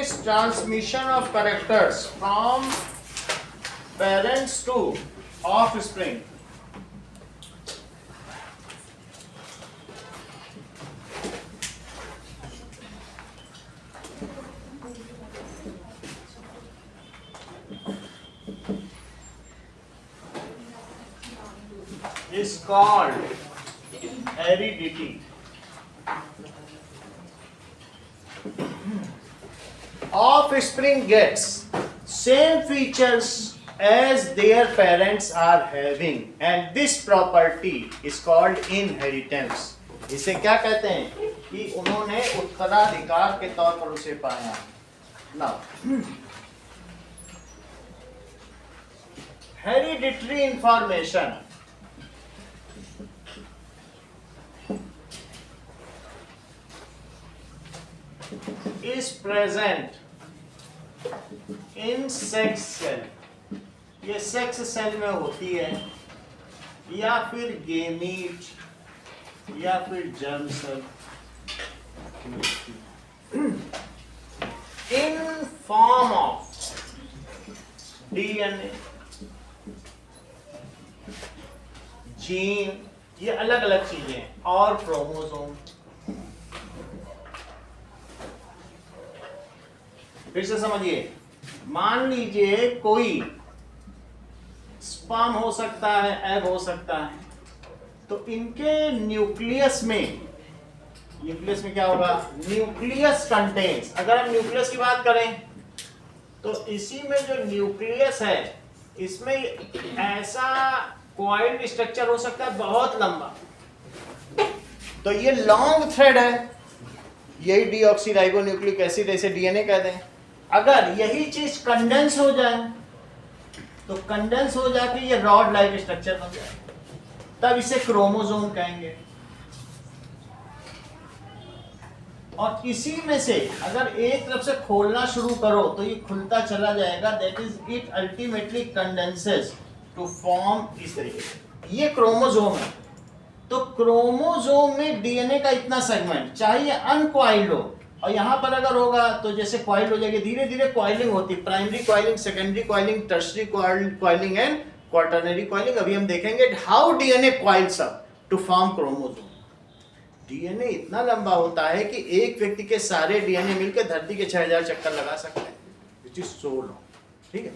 is transmission of characters from parents to offspring. Is called heredity. Offspring gets same features as their parents are having, and this property is called inheritance. इसे क्या कहते हैं कि उन्होंने उत्तराधिकार के तौर पर उसे पाया. Now, hereditary information is present in sex cell. ये सेक्स सेल में होती है, या फिर गेमीट या फिर germ cell, in form of DNA, gene, ये अलग अलग चीजें हैं, और क्रोमोसोम. फिर से समझिए, मान लीजिए कोई स्पर्म हो सकता है, एग हो सकता है, तो इनके न्यूक्लियस में क्या होगा? Nucleus contains. अगर हम न्यूक्लियस की बात करें तो इसी में जो न्यूक्लियस है, इसमें ऐसा कॉइल्ड स्ट्रक्चर हो सकता है बहुत लंबा, तो ये लॉन्ग थ्रेड है, यही डीऑक्सीराइबोन्यूक्लिक एसिड, ऐसे डीएनए कहते हैं. अगर यही चीज कंडेंस हो जाए तो कंडेंस हो जाके ये रॉड लाइक स्ट्रक्चर बन जाए, तब इसे क्रोमोसोम कहेंगे. और इसी में से अगर एक तरफ से खोलना शुरू करो तो ये खुलता चला जाएगा. That is it ultimately condenses to form इस तरीके से. ये क्रोमोसोम है. तो क्रोमोसोम में डीएनए का इतना सेगमेंट, चाहे अनकॉइल्ड हो, और यहां पर अगर होगा तो जैसे कॉइल हो जाएगी, धीरे धीरे कॉइलिंग होती, primary coiling, secondary coiling, tertiary coiling and quaternary coiling. अभी हम देखेंगे how DNA coils up to form chromosome. DNA इतना लंबा होता है कि एक व्यक्ति के सारे डीएनए मिलकर धरती के 6000 चक्कर लगा सकते हैं, विच इज सो लॉन्ग. ठीक है,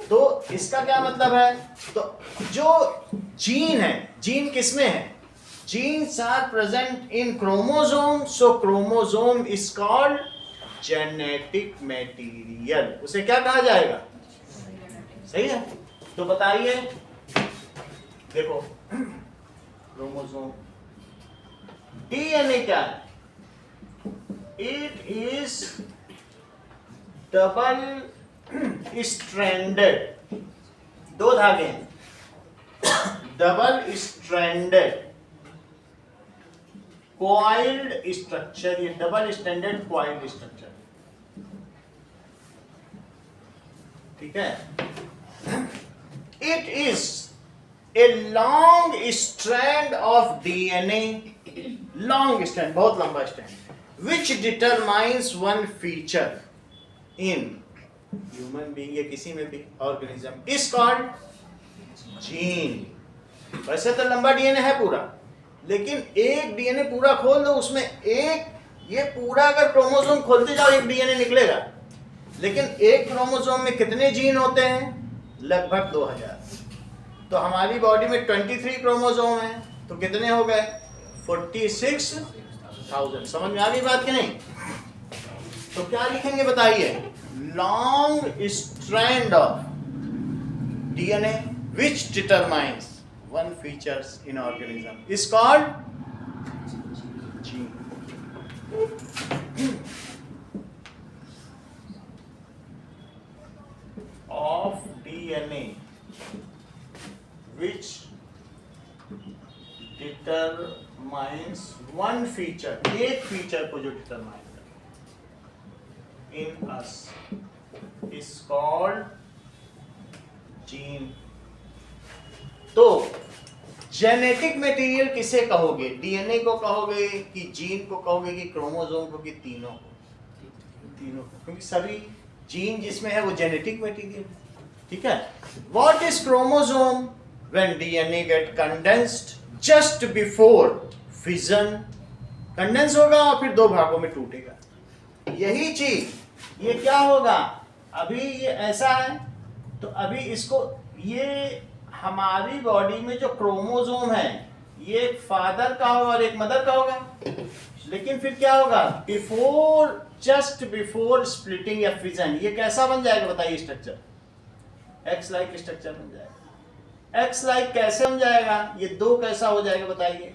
तो इसका क्या मतलब है? तो जो जीन है, जीन किसमें है? Genes are present in chromosome, so chromosome is called genetic material. उसे क्या कहा जाएगा? सही है, तो बताइए. देखो, क्रोमोसोम, डीएनए क्या है? It is double stranded, दो धागे हैं, डबल स्ट्रैंडेड coiled structure. ये डबल स्टैंडर्ड coiled structure, ठीक है. It is a long strand of DNA, long strand, बहुत लंबा strand, which determines one feature in human being या किसी में भी organism is called gene. वैसे तो लंबा डीएनए है पूरा, लेकिन एक डीएनए पूरा खोल दो, उसमें एक, ये पूरा अगर क्रोमोसोम खोलते जाओ एक डीएनए निकलेगा, लेकिन एक क्रोमोसोम में कितने जीन होते हैं? लगभग 2000. तो हमारी बॉडी में 23 क्रोमोसोम है, तो कितने हो गए? 46,000. समझ में आ गई बात कि नहीं? तो क्या लिखेंगे बताइए? Long strand of DNA which determines one features in organism is called gene. Of DNA which determines one feature, एक feature को जो determine करता है in us is called gene. तो जेनेटिक मटेरियल किसे कहोगे? डीएनए को कहोगे कि जीन को कहोगे कि क्रोमोसोम को कि तीनों को? तीनों, क्योंकि सभी जीन जिसमें है वो जेनेटिक मटेरियल, ठीक है। What is chromosome? When DNA get condensed just before fission, condense होगा और फिर दो भागों में टूटेगा। यही चीज ये क्या होगा, अभी ये ऐसा है तो अभी इसको, ये हमारी बॉडी में जो क्रोमोसोम है ये एक फादर का होगा और एक मदर का होगा, लेकिन फिर क्या होगा, बिफोर, जस्ट बिफोर स्प्लिटिंग या फिजन, ये कैसा बन जाएगा बताइए स्ट्रक्चर, एक्स लाइक स्ट्रक्चर बन जाएगा। एक्स लाइक कैसे बन जाएगा, ये दो कैसा हो जाएगा बताइए,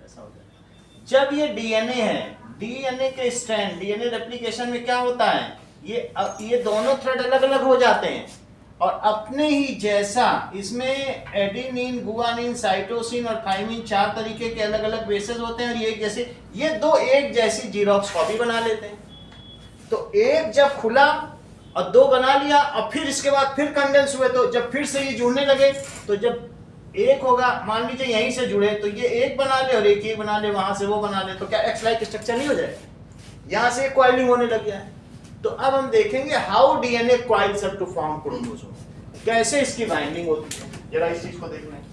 ऐसा हो जाएगा। जब ये डीएनए है, डीएनए के स्ट्रैंड, डीएनए रेप्लिकेशन में क्या होता है, ये दोनों थ्रेड अलग अलग हो जाते हैं और अपने ही जैसा, इसमें एडेनिन, गुआनिन, साइटोसिन और थाइमिन 4 तरीके के अलग अलग बेसेस होते हैं और ये जैसे, ये दो एक जैसी जीरोक्स कॉपी बना लेते हैं। तो एक जब खुला और दो बना लिया और फिर इसके बाद फिर कंडेंस हुए, तो जब फिर से ये जुड़ने लगे, तो जब एक होगा, मान लीजिए यहीं से जुड़े तो ये एक बना ले और एक बना ले, वहां से वो बना ले, तो क्या एक्स लाइक स्ट्रक्चर नहीं हो जाएगा, यहां से कॉइलिंग होने लग गया है। तो अब हम देखेंगे how DNA coils up to form chromosome, कैसे इसकी बाइंडिंग होती है, जरा इस चीज को देखना है।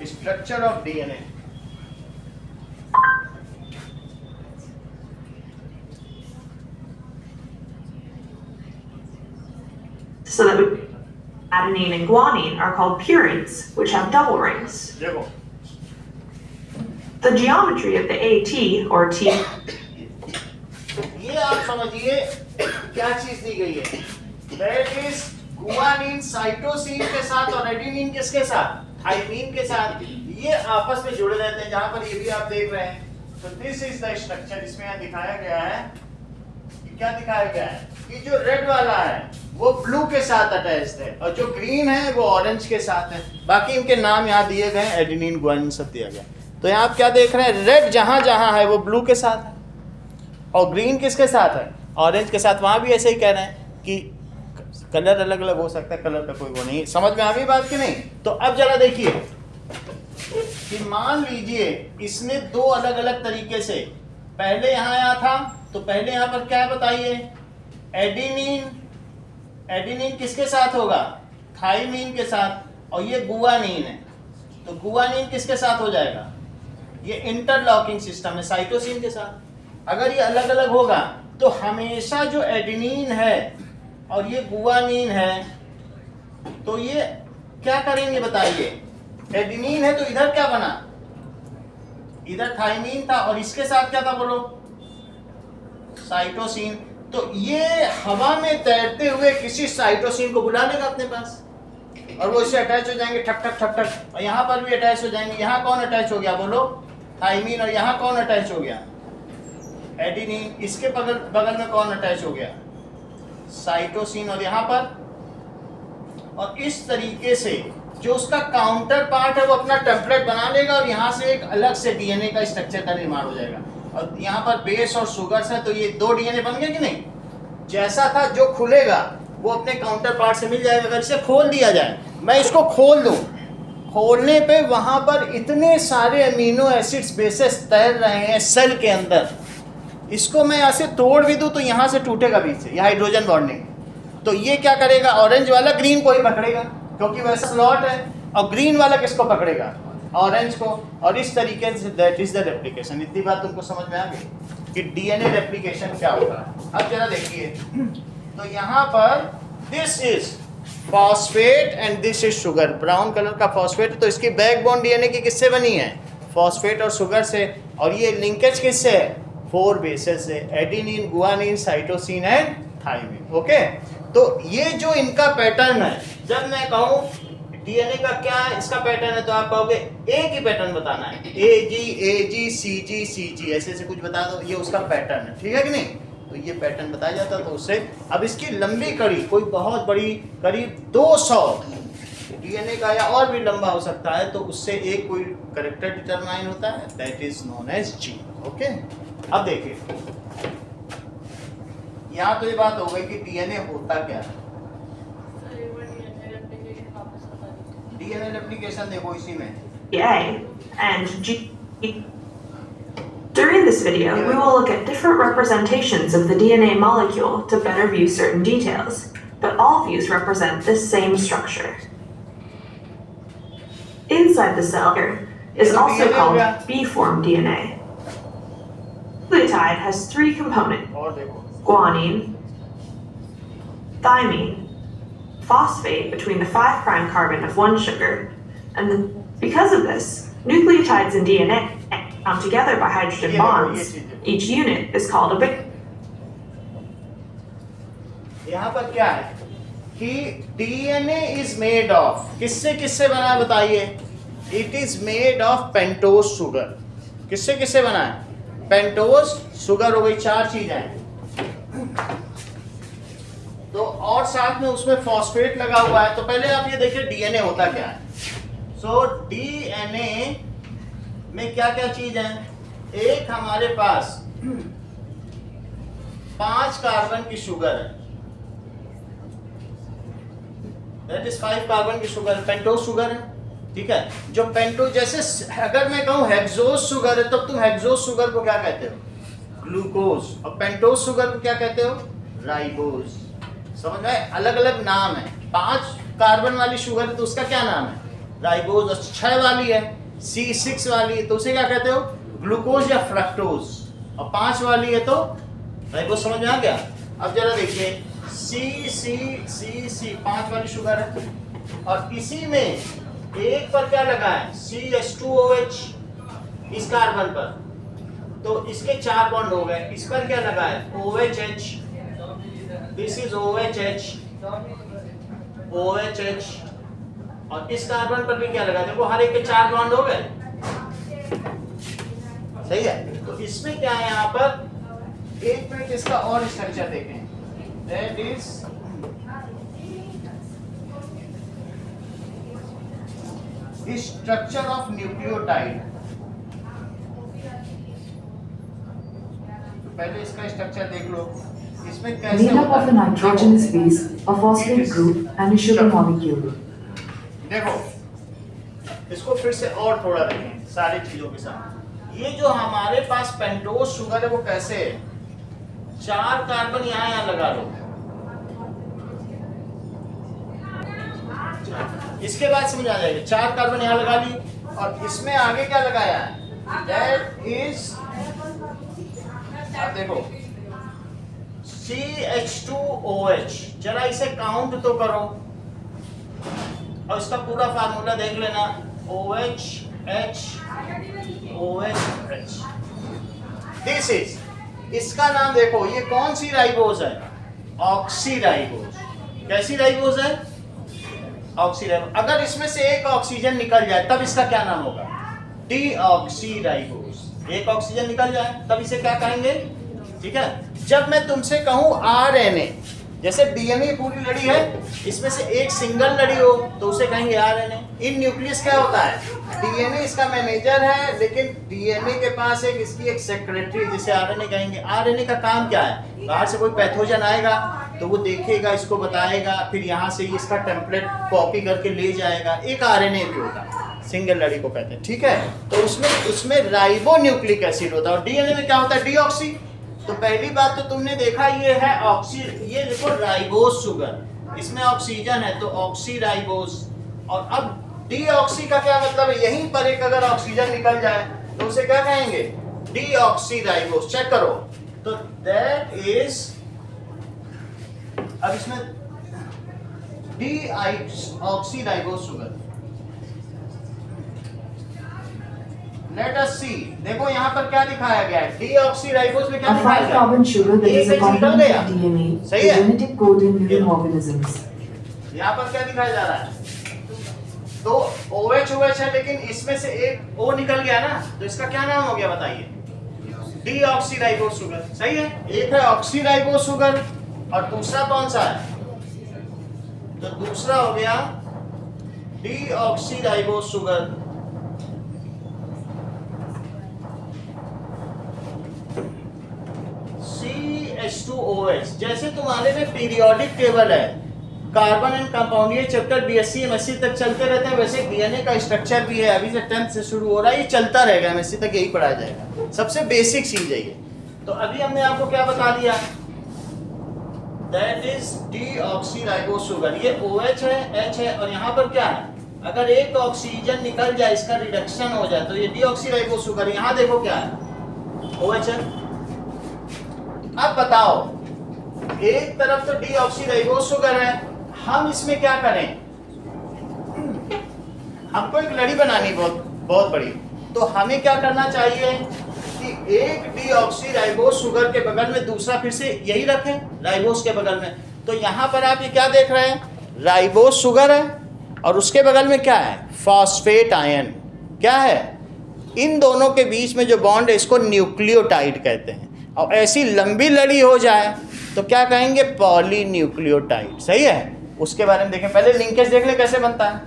Structure of DNA. So that adenine and guanine are called purines, which have double rings. देखो, The geometry of the AT or T ये आप समझिए क्या चीज दी गई है, that is गुआनिन साइटोसिन के साथ और एडेनिन किसके साथ, थाइमिन के साथ, ये आपस में जुड़े रहते हैं, जहां पर ये भी आप देख रहे हैं। तो दिस इज द स्ट्रक्चर, इसमें यहाँ दिखाया गया है कि क्या दिखाया गया है कि जो रेड वाला है वो ब्लू के साथ अटैच्ड है और जो ग्रीन है वो ऑरेंज के साथ है। बाकी इनके नाम यहाँ दिए गए, एडेनिन, गुआनिन सब दिया गया। तो यहाँ आप क्या देख रहे हैं, रेड जहां जहां है वो ब्लू के साथ है और ग्रीन किसके साथ है, ऑरेंज के साथ। वहां भी ऐसे ही कह रहे हैं कि कलर अलग अलग हो सकता है, कलर का कोई वो नहीं। समझ में आ गई बात कि नहीं? तो अब जरा देखिए कि मान लीजिए इसने दो अलग अलग तरीके से, पहले यहां आया था तो पहले यहां पर क्या है बताइए, एडेनिन, एडेनिन किसके साथ होगा, थाइमिन के साथ, और ये गुआनिन है तो गुआनिन किसके साथ हो जाएगा, ये इंटरलॉकिंग सिस्टम है साइटोसिन के साथ। अगर ये अलग अलग होगा तो हमेशा जो एडेनिन है और ये गुआनिन है तो ये क्या करेंगे बताइए, एडेनिन है तो इधर क्या बना, इधर थाइमिन था और इसके साथ क्या था बोलो, साइटोसिन। तो ये हवा में तैरते हुए किसी साइटोसिन को बुला लेगा अपने पास और वो इससे अटैच हो जाएंगे, ठक ठक ठक ठक, और यहाँ पर भी अटैच हो जाएंगे। यहाँ कौन अटैच हो गया बोलो, थाइमिन, और यहाँ कौन अटैच हो गया, एडेनिन। इसके बगल में कौन अटैच हो गया, साइटोसिन, और यहाँ पर, और इस तरीके से जो उसका काउंटर पार्ट है वो अपना टेम्पलेट बना लेगा और यहाँ से एक अलग से डीएनए का स्ट्रक्चर का निर्माण हो जाएगा। और यहाँ पर बेस और शुगर्स है तो ये दो डीएनए बन गए कि नहीं, जैसा था जो खुलेगा वो अपने काउंटर पार्ट से मिल जाएगा। अगर इसे खोल दिया जाए, मैं इसको खोल दूं, खोलने पे वहां पर इतने सारे अमीनो एसिड्स बेसेस तैर रहे हैं सेल के अंदर, इसको मैं यहाँ से तोड़ भी दूं तो यहाँ से टूटेगा बीच से, यह हाइड्रोजन बॉन्डिंग। तो ये क्या करेगा, ऑरेंज वाला ग्रीन को ही पकड़ेगा क्योंकि वैसा स्लॉट है, और ग्रीन वाला किसको पकड़ेगा, ऑरेंज को। और इस तरीके say that is the replication. इतनी बात तुमको समझ में आ गई कि डीएनए रेप्लिकेशन क्या होता है। अब जरा देखिए, तो यहाँ पर this is phosphate and this is sugar, brown colour का फॉस्फेट, तो इसकी बैकबोन डीएनए की किससे बनी है, फॉस्फेट और शुगर से, और ये लिंकेज किससे है, 4 बेसेस से, adenine, guanine, cytosine and thymine. Okay, तो ये जो इनका पैटर्न है, जब मैं कहूँ डीएनए का क्या है, इसका पैटर्न है, तो आप कहोगे एक ही पैटर्न बताना है, AG, AG, CG, CG, ऐसे ऐसे कुछ बता दो, ये उसका पैटर्न है, ठीक है कि नहीं। तो तो ये पैटर्न बताया जाता, तो उससे अब इसकी लंबी कड़ी, कोई बहुत बड़ी करीब 200 डीएनए का या और भी लंबा हो सकता है, तो उससे एक कोई करेक्टर डिटरमाइन होता है, that is known as gene. Okay, अब देखिए यहाँ तो ये बात हो गई कि डीएनए होता क्या है। डीएनए रेप्लिकेशन देखो इसी में A and G. During this video, we will look at different representations of the DNA molecule to better view certain details, but all views represent this same structure. Inside the cell is also called B-form DNA. Nucleotide has 3 components: और देखो guanine, thymine, phosphate between the 5' carbon of one sugar, and because of this, nucleotides in DNA come together by hydrogen bonds. Each unit is called a big. यहाँ पर क्या है कि DNA is made of, किससे किससे बना है बताइए? It is made of pentose sugar. किससे किससे बना है? पेंटोज शुगर हो गई, 4 चीजें, तो और साथ में उसमें फॉस्फेट लगा हुआ है। तो पहले आप ये देखिए डीएनए होता क्या है। सो डीएनए में क्या क्या चीज है? एक हमारे पास 5 कार्बन की शुगर है, दैट इज 5 कार्बन की शुगर, पेंटोज शुगर है, ठीक है। जो पेंटोज, जैसे अगर मैं कहूं हेक्सोज शुगर है, तब तुम हेक्सोज शुगर को क्या कहते हो? ग्लूकोज। और पेंटोज शुगर को क्या कहते हो? राइबोज। समझ में? अलग अलग नाम है। 5 कार्बन वाली शुगर है तो उसका क्या नाम है? राइबोज। और 6 वाली है, C6 वाली है, तो उसे क्या कहते हो? ग्लूकोज या फ्रक्टोज। और 5 वाली है तो राइबोज। समझ में आ गया? अब जरा देखिए, C 5 वाली शुगर है, और इसी में एक पर क्या लगा है? CH2OH, इस कार्बन पर, तो इसके 4 बॉन्ड हो गए। इस पर क्या लगा है? OHH, this is OHH, OHH, और इस कार्बन पर भी क्या लगा? देखो हर एक के 4 बॉन्ड हो गए, सही है। तो इसमें क्या है यहाँ पर? एक मिनट इसका और स्ट्रक्चर देखें, that is structure of nucleotide. तो पहले इसका स्ट्रक्चर देख लो, इसमें कैसे Made up होता of है? a nitrogenous base, a phosphate group, and a sugar molecule. देखो इसको फिर से और थोड़ा देखें सारी चीजों के साथ। ये जो हमारे पास पेंटोज शुगर है वो कैसे है? 4 कार्बन यहाँ लगा लो, इसके बाद समझ आ जाएगा। 4 कार्बन यहाँ लगा ली, और इसमें आगे क्या लगाया है? दैट इज, अब देखो CH2OH। जरा इसे काउंट तो करो, और इसका पूरा फार्मूला देख लेना, OHH OHH। दिस इज, इसका नाम देखो, ये कौन सी राइबोज है? Oxy ribose. कैसी राइबोज है? Oxy ribose. अगर इसमें से एक ऑक्सीजन निकल जाए तब इसका क्या नाम होगा? Deoxy ribose. एक ऑक्सीजन निकल जाए तब इसे क्या कहेंगे? ठीक है। जब मैं तुमसे कहूं RNA, जैसे डीएनए पूरी लड़ी है, इसमें से एक सिंगल लड़ी हो तो उसे कहेंगे RNA। इन न्यूक्लियस क्या होता है? डीएनए इसका मैनेजर है, लेकिन डीएनए के पास एक इसकी एक सेक्रेटरी, जिसे RNA कहेंगे। RNA का काम क्या है? बाहर से कोई पैथोजन आएगा तो वो देखेगा, इसको बताएगा, फिर यहाँ से इसका टेम्पलेट कॉपी करके ले जाएगा। एक RNA भी होता है, सिंगल लड़ी को कहते हैं, ठीक है। तो उसमें राइबो न्यूक्लिक एसिड होता है, और डीएनए में क्या होता है? डीऑक्सी। तो पहली बात तो तुमने देखा, ये है ऑक्सी, ये देखो राइबोज शुगर, इसमें ऑक्सीजन है तो ऑक्सी राइबोज। और अब डीऑक्सी का क्या मतलब है? यहीं पर एक अगर ऑक्सीजन निकल जाए तो उसे क्या कहेंगे? Deoxy ribose. चेक करो, तो दैट इज, अब इसमें deoxyribose sugar. Let us see, देखो यहाँ पर क्या दिखाया गया है? डीऑक्सी राइबोज में क्या A दिखाया 5 गया? carbon sugar that is a एक निकल component गया, of DNA, सही the है? genetic code in living organisms. यहाँ पर क्या दिखाया जा रहा है? तो OH है, लेकिन इसमें से एक O निकल गया ना, तो इसका क्या नाम हो गया बताइए? डीऑक्सीराइबोस शुगर, सही है। एक है ऑक्सीराइबोस शुगर और दूसरा कौन सा है, तो दूसरा हो गया डीऑक्सीराइबोस शुगर। CH2OH, जैसे तुम्हारे में पीरियोडिक टेबल है, कार्बन एंड कंपाउंड, ये चैप्टर बीएससी एमएससी तक चलते रहते हैं। वैसे डीएनए का स्ट्रक्चर भी है, अभी से 10th से शुरू हो रहा है, ये चलता रहेगा, एमएससी तक यही पढ़ाया जाएगा। सबसे बेसिक चीज है ये। तो अभी हमने आपको क्या बता दिया, दैट इज डीऑक्सीराइबोस शुगर। ये OH है, H है, और यहाँ पर क्या है, अगर एक ऑक्सीजन निकल जाए, इसका रिडक्शन हो जाए, तो ये डीऑक्सीराइबोस शुगर। यहाँ देखो क्या है, OH है। अब बताओ, एक तरफ तो डीऑक्सीराइबोस शुगर है, हम इसमें क्या करें, हमको एक लड़ी बनानी बहुत बड़ी, तो हमें क्या करना चाहिए कि एक डीऑक्सीराइबोस शुगर के बगल में दूसरा फिर से यही रखें, राइबोस के बगल में। तो यहाँ पर आप ये क्या देख रहे हैं, राइबोस शुगर है और उसके बगल में क्या है, फॉस्फेट आयन। क्या है, इन दोनों के बीच में जो बॉन्ड है इसको न्यूक्लियोटाइड कहते हैं। और ऐसी लंबी लड़ी हो जाए तो क्या कहेंगे, पॉलीन्यूक्लियोटाइड, सही है। उसके बारे में देखें, पहले लिंकेज देख लें कैसे बनता है।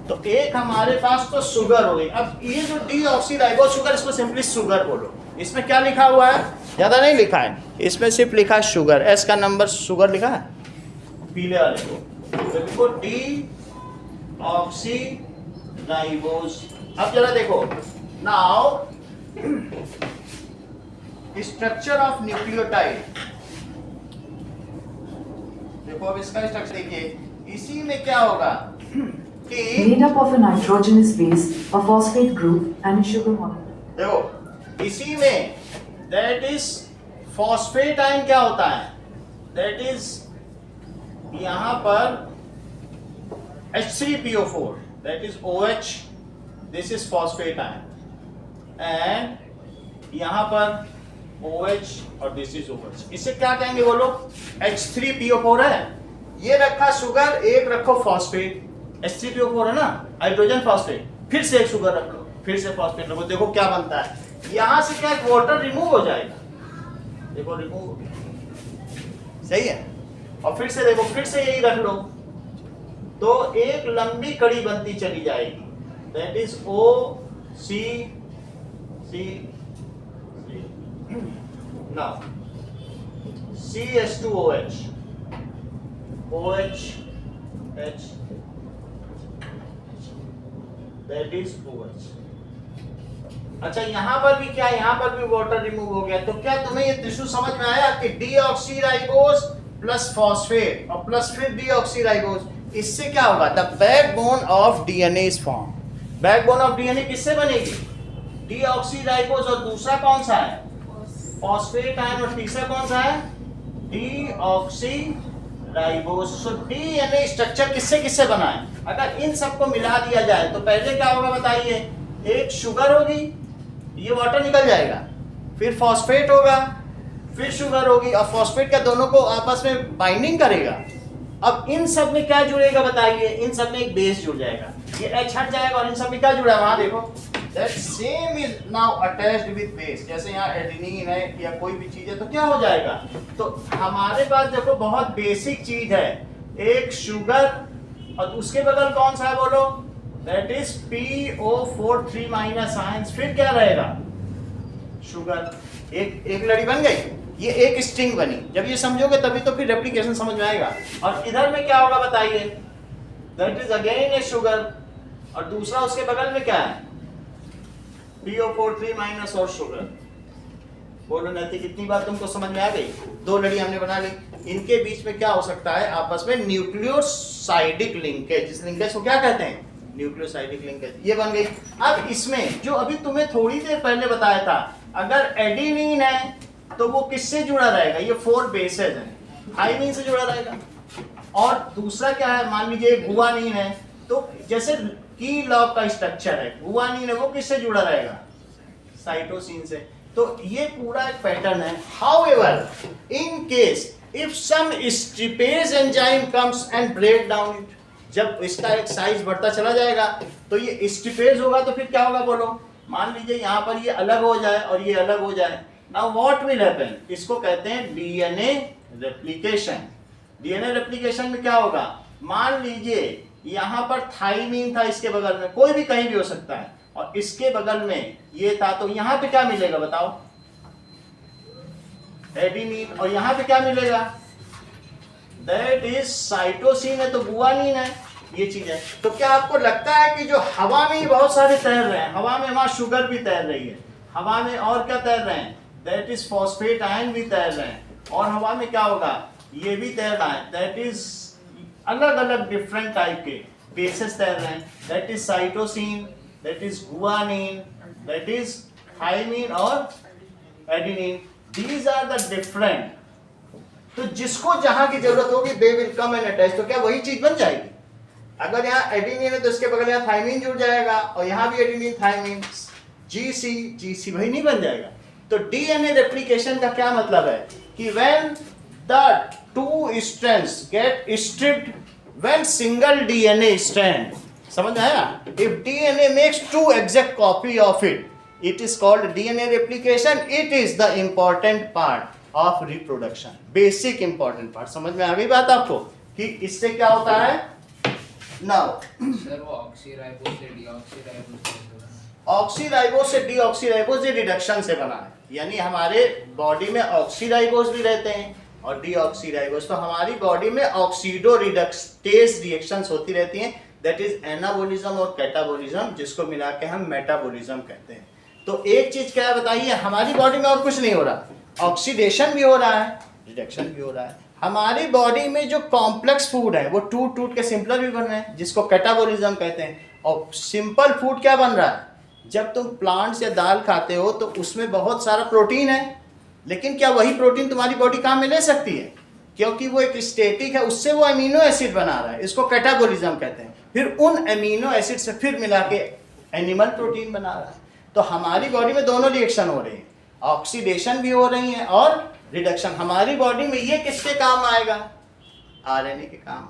तो एक हमारे पास तो शुगर हो गई। अब ये जो डीऑक्सीराइबोस शुगर, इसको सिंपली शुगर बोलो। इसमें क्या लिखा हुआ है, ज़्यादा नहीं लिखा है, इसमें सिर्फ लिखा है शुगर, एस का नंबर शुगर लिखा है पीले वाले को, तो देखो डीऑक्सीराइबोस। अब जरा देखो, नाउ स्ट्रक्चर ऑफ न्यूक्लियोटाइड, देखो अब इसका स्ट्रक्चर देखिए, इसी में क्या होगा कि Made up of a nitrogenous base, a phosphate group, and a sugar molecule. देखो इसी में दैट इज फॉस्फेट आयन क्या होता है, दैट इज यहां पर H3PO4, that is OH, this is phosphate ion, and यहां पर OH और दिस इज OH। इसे क्या कहेंगे बोलो, H3PO4 है, ये रखा शुगर, एक रखो फॉस्फेट, H3PO4 है ना, हाइड्रोजन फॉस्फेट, फिर से एक शुगर रख लो, फिर से फॉस्फेट रखो, देखो क्या बनता है। यहां से क्या वाटर रिमूव हो जाएगा, देखो रिमूव हो गया, सही है। और फिर से देखो, फिर से यही रख लो, तो एक लंबी कड़ी बनती चली जाएगी, that is OC now CH2OH, OH, H, that is OH। अच्छा यहां पर भी क्या, यहां पर भी वाटर रिमूव हो गया। तो क्या तुम्हें ये टिश्यू समझ में आया कि डीऑक्सीराइबोस प्लस फॉस्फेट और प्लस फिर डीऑक्सीराइबोस, इससे क्या होगा, the backbone of DNA is form. Backbone of DNA किससे बनेगी, डीऑक्सीराइबोस, और दूसरा कौन सा है, फॉस्फेट आयन, और तीसरा कौन सा है, डीऑक्सीराइबोस। सो डीएनए स्ट्रक्चर किससे किससे बना है, अगर इन सबको मिला दिया जाए तो पहले क्या होगा बताइए, एक शुगर होगी, ये वाटर निकल जाएगा, फिर फॉस्फेट होगा, फिर शुगर होगी, और फॉस्फेट का दोनों को आपस में बाइंडिंग करेगा। अब इन सब में क्या जुड़ेगा बताइए, इन सब में एक बेस जुड़ जाएगा, ये H हट जाएगा, और इन सब में क्या जुड़ा है, वहां देखो, that same is now attached with base। जैसे यहाँ एडेनिन है या कोई भी चीज है तो क्या हो जाएगा, तो हमारे पास देखो बहुत बेसिक चीज है, एक शुगर और उसके बगल कौन सा है बोलो, that is PO4 minus ions, फिर क्या रहेगा, शुगर। एक लड़ी बन गई, ये एक स्ट्रिंग बनी। जब ये समझोगे तभी तो फिर रेप्लिकेशन समझ में आएगा। और इधर में क्या होगा बताइए, that is again a sugar, और दूसरा उसके बगल में क्या है, PO4 माइनस और शुगर। बोलो नैतिक, कितनी बात तुमको समझ में आ गई, दो लड़ी हमने बना ली, इनके बीच में क्या हो सकता है, आपस में न्यूक्लियोसाइडिक लिंकेज। इस लिंकेज को क्या कहते हैं, न्यूक्लियोसाइडिक लिंकेज, ये बन गई। अब इसमें जो अभी तुम्हें थोड़ी देर पहले बताया था, अगर एडेनिन है तो वो किससे जुड़ा रहेगा, ये 4 बेसेस हैं, थाइमिन से जुड़ा रहेगा। और दूसरा क्या है, मान लीजिए गुआनिन है, तो जैसे की लॉग का स्ट्रक्चर है, गुआनिन है, वो किससे जुड़ा रहेगा, साइटोसिन से। तो ये पूरा एक पैटर्न है। However in case if some strippage enzyme comes and break down it, जब इसका एक साइज बढ़ता चला जाएगा तो ये स्ट्रिपेज होगा, तो फिर क्या होगा बोलो, मान लीजिए यहाँ पर ये अलग हो जाए और ये अलग हो जाए, नाउ व्हाट विल हैपन, इसको कहते हैं डीएनए रेप्लिकेशन। डीएनए रेप्लिकेशन में क्या होगा, मान लीजिए यहाँ पर थाइमीन था, इसके बगल में कोई भी कहीं भी हो सकता है, और इसके बगल में ये था, तो यहाँ पे क्या मिलेगा बताओ, एडेनिन, और यहाँ पे क्या मिलेगा, दैट इज साइटोसिन है, तो गुआनिन है, ये चीज है। तो क्या आपको लगता है कि जो हवा में ही बहुत सारे तैर रहे हैं, हवा में हमारा शुगर भी तैर रही है, हवा में और क्या तैर रहे हैं, दैट इज फॉस्फेट आयन भी तैर रहे हैं, और हवा में क्या होगा, ये भी तैर रहा है, दैट इज अलग अलग डिफरेंट टाइप के बेसेस तैर रहे हैं, that is cytosine, that is guanine, that is thymine और adenine, these are the different. तो जिसको जहां की जरूरत होगी they will come and attach, तो क्या वही चीज बन जाएगी। अगर यहाँ एडेनिन है तो इसके बगल यहाँ थाइमीन जुड़ जाएगा, और यहाँ भी एडेनिन थाइमीन, जीसी वही नहीं बन जाएगा। तो डीएनए रेप्लिकेशन का क्या मतलब है कि when the two strands get stripped, when single DNA strand, समझ आया, if DNA makes two exact copy of it, it is called DNA replication, it is the important part of reproduction, basic important part. समझ में आ गई बात आपको कि इससे क्या होता है। नाउ सर वो ऑक्सीराइबोस से डीऑक्सीराइबोस ये रिडक्शन से बना है, यानी हमारे बॉडी में ऑक्सीराइबोस भी रहते हैं और डीऑक्सीराइबोस, तो हमारी बॉडी में ऑक्सीडो रिडक्टेज रिएक्शंस होती रहती हैं, दैट इज एनाबोलिज्म और कैटाबोलिज्म, जिसको मिला के हम मेटाबोलिज्म कहते हैं। तो एक चीज क्या है बताइए, हमारी बॉडी में और कुछ नहीं हो रहा, ऑक्सीडेशन भी हो रहा है, रिडक्शन भी हो रहा है। हमारी बॉडी में जो कॉम्प्लेक्स फूड है वो टूट टूट के सिंपलर भी बन रहे हैं, जिसको कैटाबोलिज्म कहते हैं। और सिंपल फूड क्या बन रहा है, जब तुम प्लांट्स या दाल खाते हो तो उसमें बहुत सारा प्रोटीन है, लेकिन क्या वही प्रोटीन तुम्हारी बॉडी काम में ले सकती है, क्योंकि वो एक स्टेटिक है, उससे वो अमीनो एसिड बना रहा है, इसको कैटाबोलिज्म कहते हैं। फिर उन अमीनो एसिड से फिर मिला के एनिमल प्रोटीन बना रहा है। तो हमारी बॉडी में दोनों रिएक्शन हो रही है, ऑक्सीडेशन भी हो रही है और रिडक्शन। हमारी बॉडी में ये किसके काम आएगा, आरएनए के काम,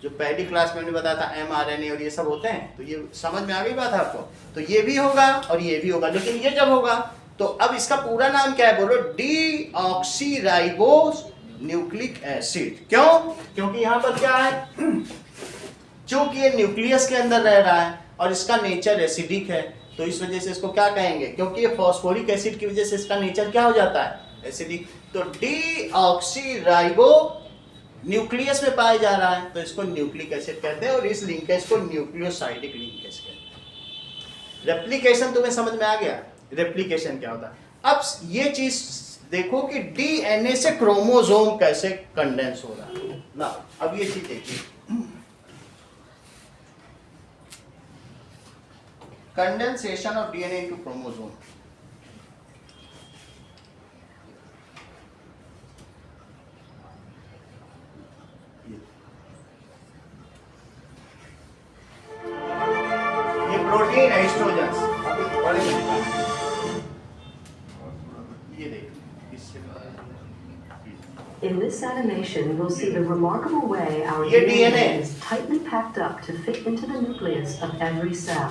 जो पहली क्लास में मैंने बताया था एमआरएनए और ये सब होते हैं। तो ये समझ में आ गई बात आपको, तो ये भी होगा और ये भी होगा, लेकिन ये जब होगा तो अब इसका पूरा नाम क्या है बोलो, डीऑक्सीराइबोस न्यूक्लिक एसिड। क्यों, क्योंकि यहाँ पर क्या है, चूंकि ये न्यूक्लियस के अंदर रह रहा है और इसका नेचर एसिडिक है, तो इस वजह से इसको क्या कहेंगे, क्योंकि ये फॉस्फोरिक एसिड की वजह से इसका नेचर क्या हो जाता है, एसिडिक। तो डीऑक्सीराइबो न्यूक्लियस में पाया जा रहा है, तो इसको न्यूक्लिक एसिड कहते हैं, और इस लिंकेज को न्यूक्लियोसाइडिक लिंकेज कहते हैं। रेप्लिकेशन तुम्हें समझ में आ गया, रेप्लिकेशन क्या होता है। अब ये चीज देखो कि डीएनए से क्रोमोसोम कैसे कंडेंस हो रहा है ना। अब ये चीज देखिए, condensation of DNA into chromosome. ये प्रोटीन है एस्ट्रोजन, अभी बड़े में ये देखिए, इससे In this animation, we'll see the remarkable way our ये DNA DNA is tightly packed up to fit into the nucleus of every cell.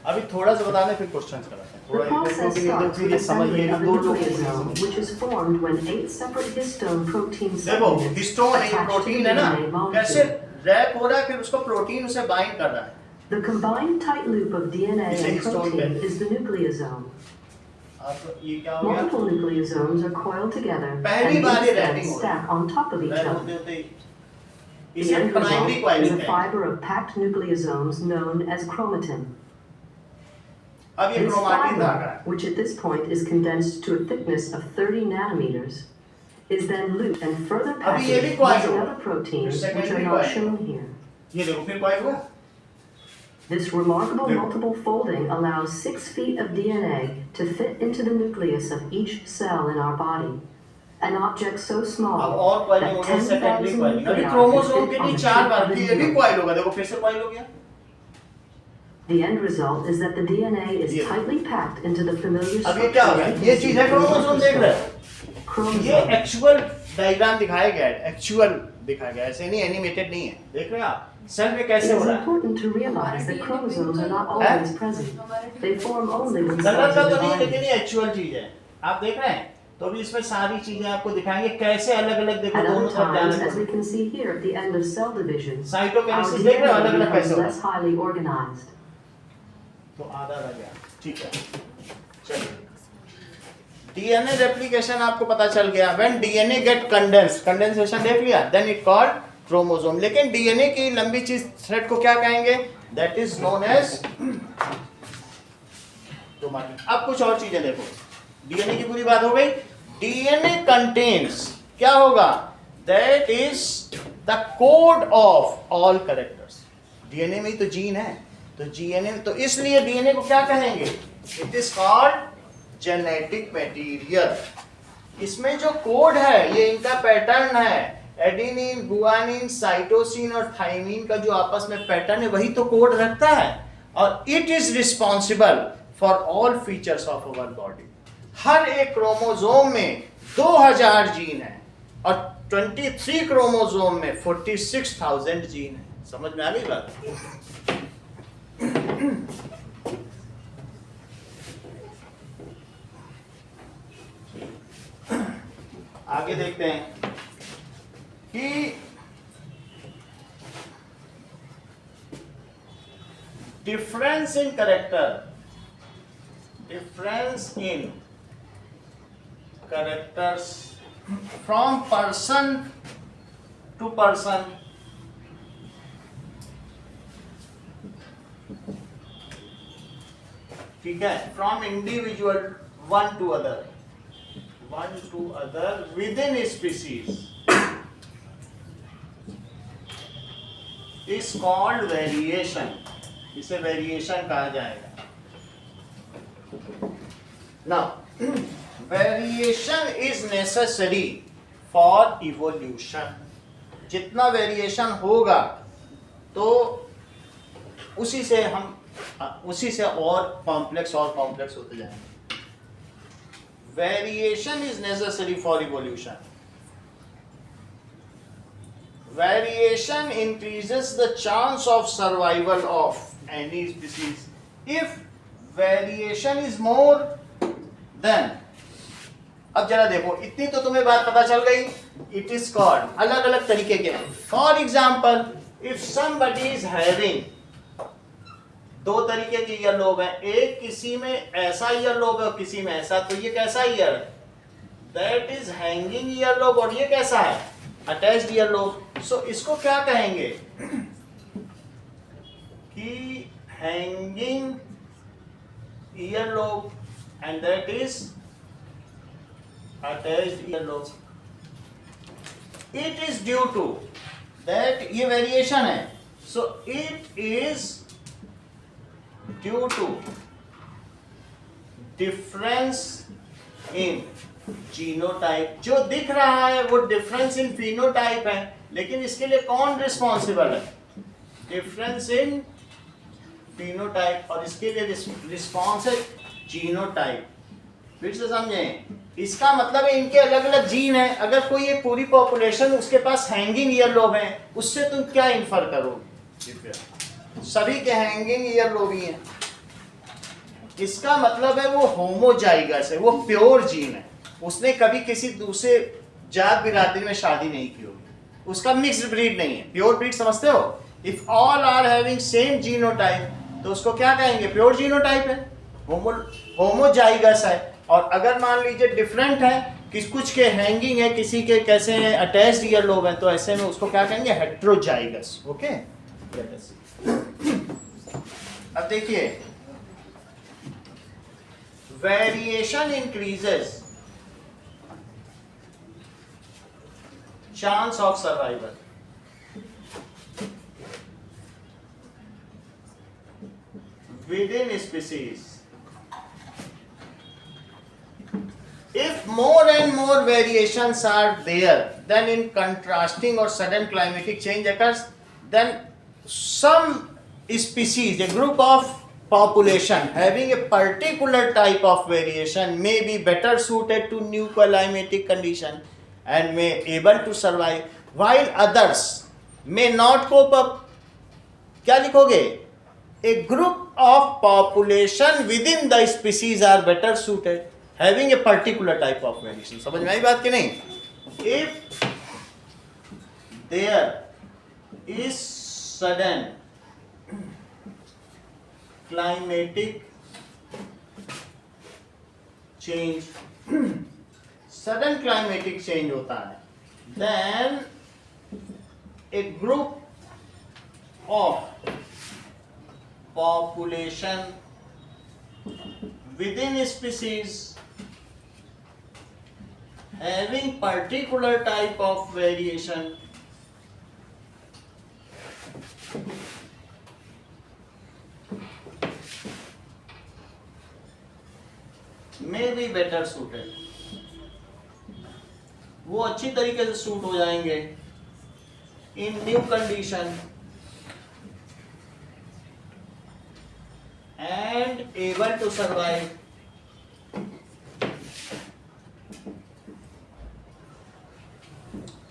अभी थोड़ा सा बताने फिर क्वेश्चंस कराते हैं। The process starts with assembly of the nucleosome, which is formed when 8 separate histone protein देखो segments histone है, attach to protein the है ना, DNA कैसे molecule. रैप हो रहा है, फिर उसको प्रोटीन उसे बाइंड कर रहा है। The combined tight loop of DNA इसे and histone protein कहते हैं। is the nucleosome. अब ये क्या हो गया, Multiple nucleosomes are coiled together पहली and बार ये these then रैपिंग हो रही stack on top of each wrap other. होते होते The इसे end primary result is coiling a है। fiber of packed nucleosomes known as chromatin. अब ये This क्रोमाटिन धागा fiber, है, which at this point is condensed to a thickness of 30 nanometers, is then looped and further अभी ये भी packaged coil using होगा। other proteins फिर which are secondary not coil। shown here. ये देखो फिर क्वाइल हुआ। This remarkable Yeah. multiple folding allows 6 feet of DNA to fit into the nucleus of each cell in our body. An object so अब small और coiling that हो गई, secondary 10,000 coiling. अभी nuclei chromosome can के fit on लिए the 4 tip bar of थी, a ये भी needle. क्वाइल होगा, देखो फिर से क्वाइल हो गया। The end result is that the DNA is Yeah. tightly packed into the familiar अब ये क्या हो गया, ये चीज है क्रोमोसोम, देख रहे हैं, ये Chromosome. एक्चुअल डायग्राम दिखाया गया है, एक्चुअल दिखाया गया है, ऐसे नहीं एनिमेटेड नहीं है। देख रहे हैं आप सेल में It कैसे is हो रहा है। important to realize that chromosomes are not always present. They form only when cells नकल का are तो नहीं, divided. लेकिन ये एक्चुअल चीज है। आप देख रहे हैं, तो भी इसमें सारी चीजें आपको दिखाएंगे कैसे अलग अलग, देखो At दोनों other तरफ times, जाने as we can see here at the end of cell division, our cytokinesis देख रहे हो अलग DNA अलग कैसे becomes होता less है। highly organized. तो आधा रह गया, ठीक है। चलिए, डीएनए रेप्लिकेशन आपको पता चल गया। व्हेन डीएनए गेट कंडेंसेशन देख लिया, देन इट कॉल्ड क्रोमोसोम। लेकिन डीएनए की लंबी चीज थ्रेड को क्या कहेंगे? That is known as chromatin. अब कुछ और चीजें देखो, डीएनए की पूरी बात हो गई। डीएनए कंटेन्स क्या होगा? That is the code of all characters. DNA में ही तो जीन है, तो जीएनए, तो इसलिए डीएनए को क्या कहेंगे? It is called genetic material. इसमें जो कोड है, ये इनका पैटर्न है, एडेनिन, गुआनिन, साइटोसिन और थाइमिन का जो आपस में पैटर्न है, वही तो कोड रखता है। और it is responsible for all features of our body. हर एक क्रोमोसोम में 2000 जीन है और 23 क्रोमोसोम में 46,000 जीन है। समझ में आ गई बात? आगे देखते हैं कि difference in characters from person to person ठीक है, from individual one to other within a species is called variation. इसे वेरिएशन कहा जाएगा। Now, variation is necessary for evolution. जितना वेरिएशन होगा तो उसी से और कॉम्प्लेक्स होते जाएंगे। Variation is necessary for evolution. Variation increases the chance of survival of any species. If variation is more than, अब जरा देखो, इतनी तो तुम्हें बात पता चल गई। It is called, अलग अलग तरीके के। For example, if somebody is having, दो तरीके के ईयर लोब हैं, एक किसी में ऐसा ईयर लोब है और किसी में ऐसा, तो ये कैसा ईयर है? That is hanging ear lobe. और ये कैसा है? Attached ear lobe. सो इसको क्या कहेंगे कि hanging ear lobe and that is attached ear lobe. It is due to that, ये वेरिएशन है। So it is due to difference in genotype। जो दिख रहा है वो difference in phenotype है, लेकिन इसके लिए कौन रिस्पॉन्सिबल है? difference in phenotype, और इसके लिए रिस्पॉन्स है जीनोटाइप। फिर से समझें, इसका मतलब है इनके अलग अलग जीन है। अगर कोई एक पूरी पॉपुलेशन उसके पास हैंगिंग ईयर लोब है, उससे तुम क्या इन्फर करोगे? सभी के हैंगिंग ईयर लोब ही हैं। इसका मतलब है वो होमोजाइगस है, वो प्योर जीन है। उसने कभी किसी दूसरे जात बिरादरी में शादी नहीं की होगी, उसका मिक्स्ड ब्रीड नहीं है, प्योर ब्रीड। समझते हो? If all are having same genotype, तो उसको क्या कहेंगे? प्योर जीनोटाइप है, होमोजाइगस है। और अगर मान लीजिए डिफरेंट है, कुछ के हैंगिंग है, किसी के कैसे हैं, अटैच्ड ईयर लोब है, तो ऐसे में उसको क्या कहेंगे? हेट्रोजाइगस। ओके, अब देखिए, variation increases chance of survival. within species. If more and more variations are there, then in contrasting or sudden climatic change occurs, then some species, a group of population having a particular type of variation may be better suited to new climatic condition and may able to survive, while others may not cope up. क्या लिखोगे? A group of population within the species are better suited. Having a particular type of variation. समझ में आई बात कि नहीं? If there is sudden climatic change, sudden climatic change होता है, then a group of population within a species having particular type of variation may be better suited, वो अच्छी तरीके से सूट हो जाएंगे in new condition and able to survive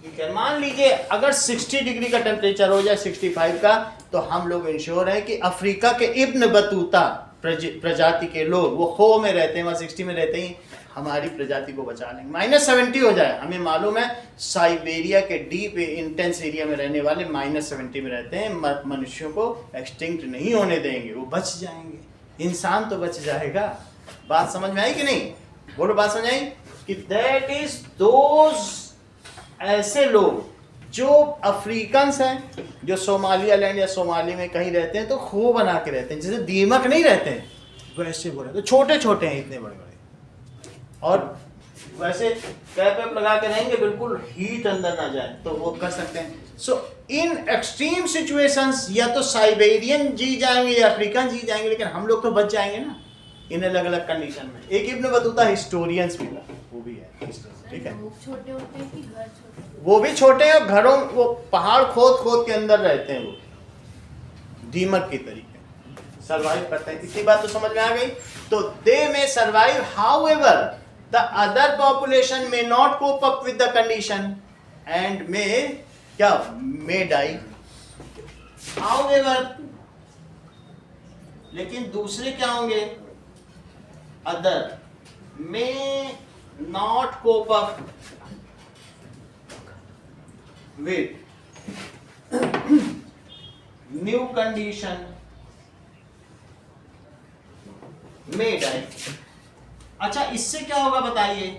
ठीक है। मान लीजिए अगर 60 डिग्री का टेम्परेचर हो जाए 65 का, तो हम लोग इंश्योर है कि अफ्रीका के इब्न बतूता प्रजाति के लोग, वो खो में रहते हैं, वहां 60 में रहते ही हमारी प्रजाति को बचा लेंगे। -70 हो जाए, हमें मालूम है साइबेरिया के डीप इंटेंस एरिया में रहने वाले -70 में रहते हैं, मनुष्यों को एक्सटिंक्ट नहीं होने देंगे, वो बच जाएंगे, इंसान तो बच जाएगा। बात समझ में आई कि नहीं? बोलो, बात समझ आई? कि दैट इज दोज ऐसे लोग जो अफ्रीकन्स हैं, जो सोमालियालैंड या सोमाली में कहीं रहते हैं तो खो बना के रहते हैं, जैसे दीमक नहीं रहते हैं वैसे वो रहते, छोटे छोटे हैं, इतने बड़े बड़े, और वैसे कैप वैप लगा के रहेंगे, बिल्कुल हीट अंदर ना जाए, तो वो कर सकते हैं। सो इन एक्सट्रीम सिचुएशंस या तो साइबेरियन जी जाएंगे या अफ्रीकन जी जाएंगे, लेकिन हम लोग तो बच जाएंगे ना इन अलग अलग कंडीशन में। एक इब्न बतूता हिस्टोरियंस भी था, वो भी है, ठीक है। छोटे होते हैं कि घर छोटे? वो भी छोटे हैं, घरों, वो पहाड़ खोद खोद के अंदर रहते हैं, वो दीमक की तरीके सरवाइव करते हैं। इतनी बात तो समझ में आ गई? तो they may survive, however the other population may not cope up with the condition and may क्या मे डाई। हाउएवर, लेकिन दूसरे क्या होंगे? Other may not cope up with new condition may die। अच्छा, इससे क्या होगा बताइए?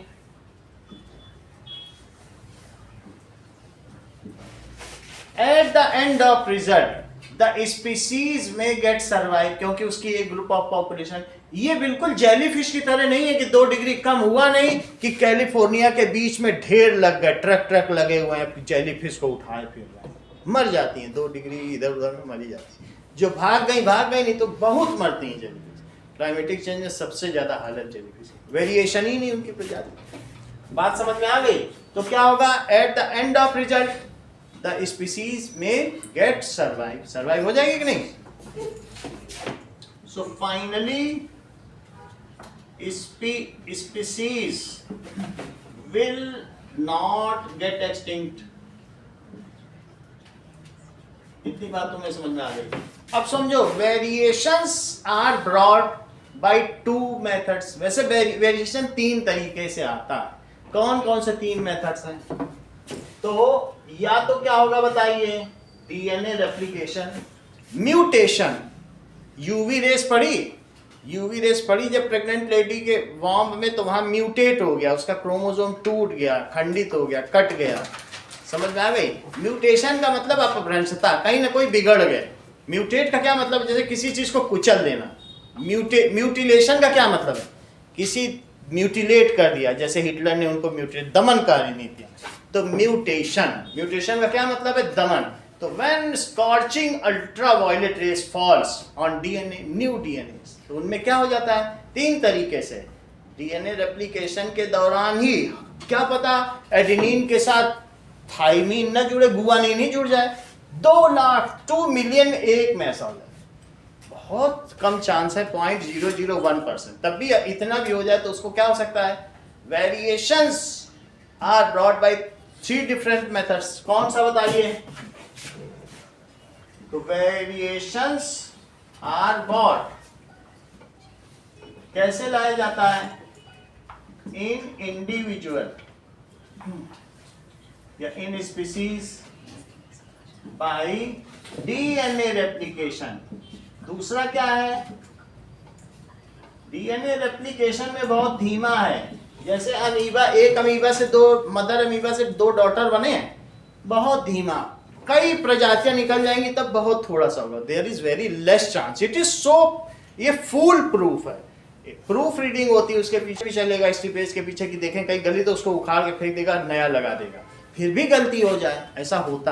At the end of result, the species may get survive, क्योंकि उसकी एक ग्रुप ऑफ पॉपुलेशन, ये बिल्कुल जेलीफिश की तरह नहीं है कि 2 डिग्री कम हुआ नहीं कि कैलिफोर्निया के बीच में ढेर लग गए, ट्रक लगे हुए हैं, जेलीफिश को उठाए फिर रहे हैं, मर जाती हैं 2 डिग्री इधर उधर में मरी जाती हैं। जो भाग गई नहीं तो बहुत मरती हैं जेलीफिश। क्लाइमेटिक चेंज में सबसे ज्यादा हालत जेलीफिश, वेरिएशन ही नहीं उनकी प्रजाति। बात समझ में आ गई? तो क्या होगा? At the end of result the species में गेट सर्वाइव हो जाएगी कि नहीं? So finally species will not get extinct। इतनी बात तुम्हें समझ में आ गई? अब समझो, variations are brought by 2 methods. वैसे वेरिएशन 3 तरीके से आता है। कौन कौन से 3 मेथड्स हैं? तो या तो क्या होगा बताइए? DNA replication, mutation. UV rays पड़ी जब प्रेग्नेंट लेडी के वॉम्ब में, तो वहां म्यूटेट हो गया, उसका क्रोमोसोम टूट गया, खंडित हो गया, कट गया। समझ में आ गई? म्यूटेशन का मतलब अपभ्रंशता, कहीं ना कोई बिगड़ गए। म्यूटेट का क्या मतलब? जैसे किसी चीज को कुचल देना। म्यूटिलेशन का क्या मतलब है? किसी म्यूटिलेट कर दिया, जैसे हिटलर ने उनको म्यूटिलेट, दमनकारी नीतियां। तो म्यूटेशन का क्या मतलब है? दमन। तो when scorching ultraviolet rays falls on DNA, new DNA, तो उनमें क्या हो जाता है? 3 तरीके से। डीएनए रेप्लिकेशन के दौरान ही क्या पता एडेनिन के साथ थाइमिन न जुड़े, गुआनिन ही जुड़ जाए। 2 मिलियन में एक में ऐसा हो जाए। बहुत कम चांस है, 0.001%। तब भी इतना भी हो जाए तो उसको क्या हो सकता है? Variations are brought by 3 different methods. कौन सा बताइए? तो वेरिएशंस आर ब्रॉट कैसे लाया जाता है? इन इंडिविजुअल या इन स्पीसीज बाय डीएनए रेप्लिकेशन। दूसरा क्या है, डीएनए रेप्लिकेशन में बहुत धीमा है। जैसे अमीबा, एक अमीबा से दो, मदर अमीबा से दो डॉटर बने हैं, बहुत धीमा। कई प्रजातियां निकल जाएंगी तब बहुत थोड़ा सा होगा। There is very less chance. It is so, ये फुल प्रूफ है। प्रूफ रीडिंग होती है, उसके पीछे भी चलेगा, स्टीपेज के पीछे की देखें कहीं गली तो उसको उखाड़ के फेंक देगा, नया लगा देगा, फिर भी गलती हो जाए, ऐसा होता।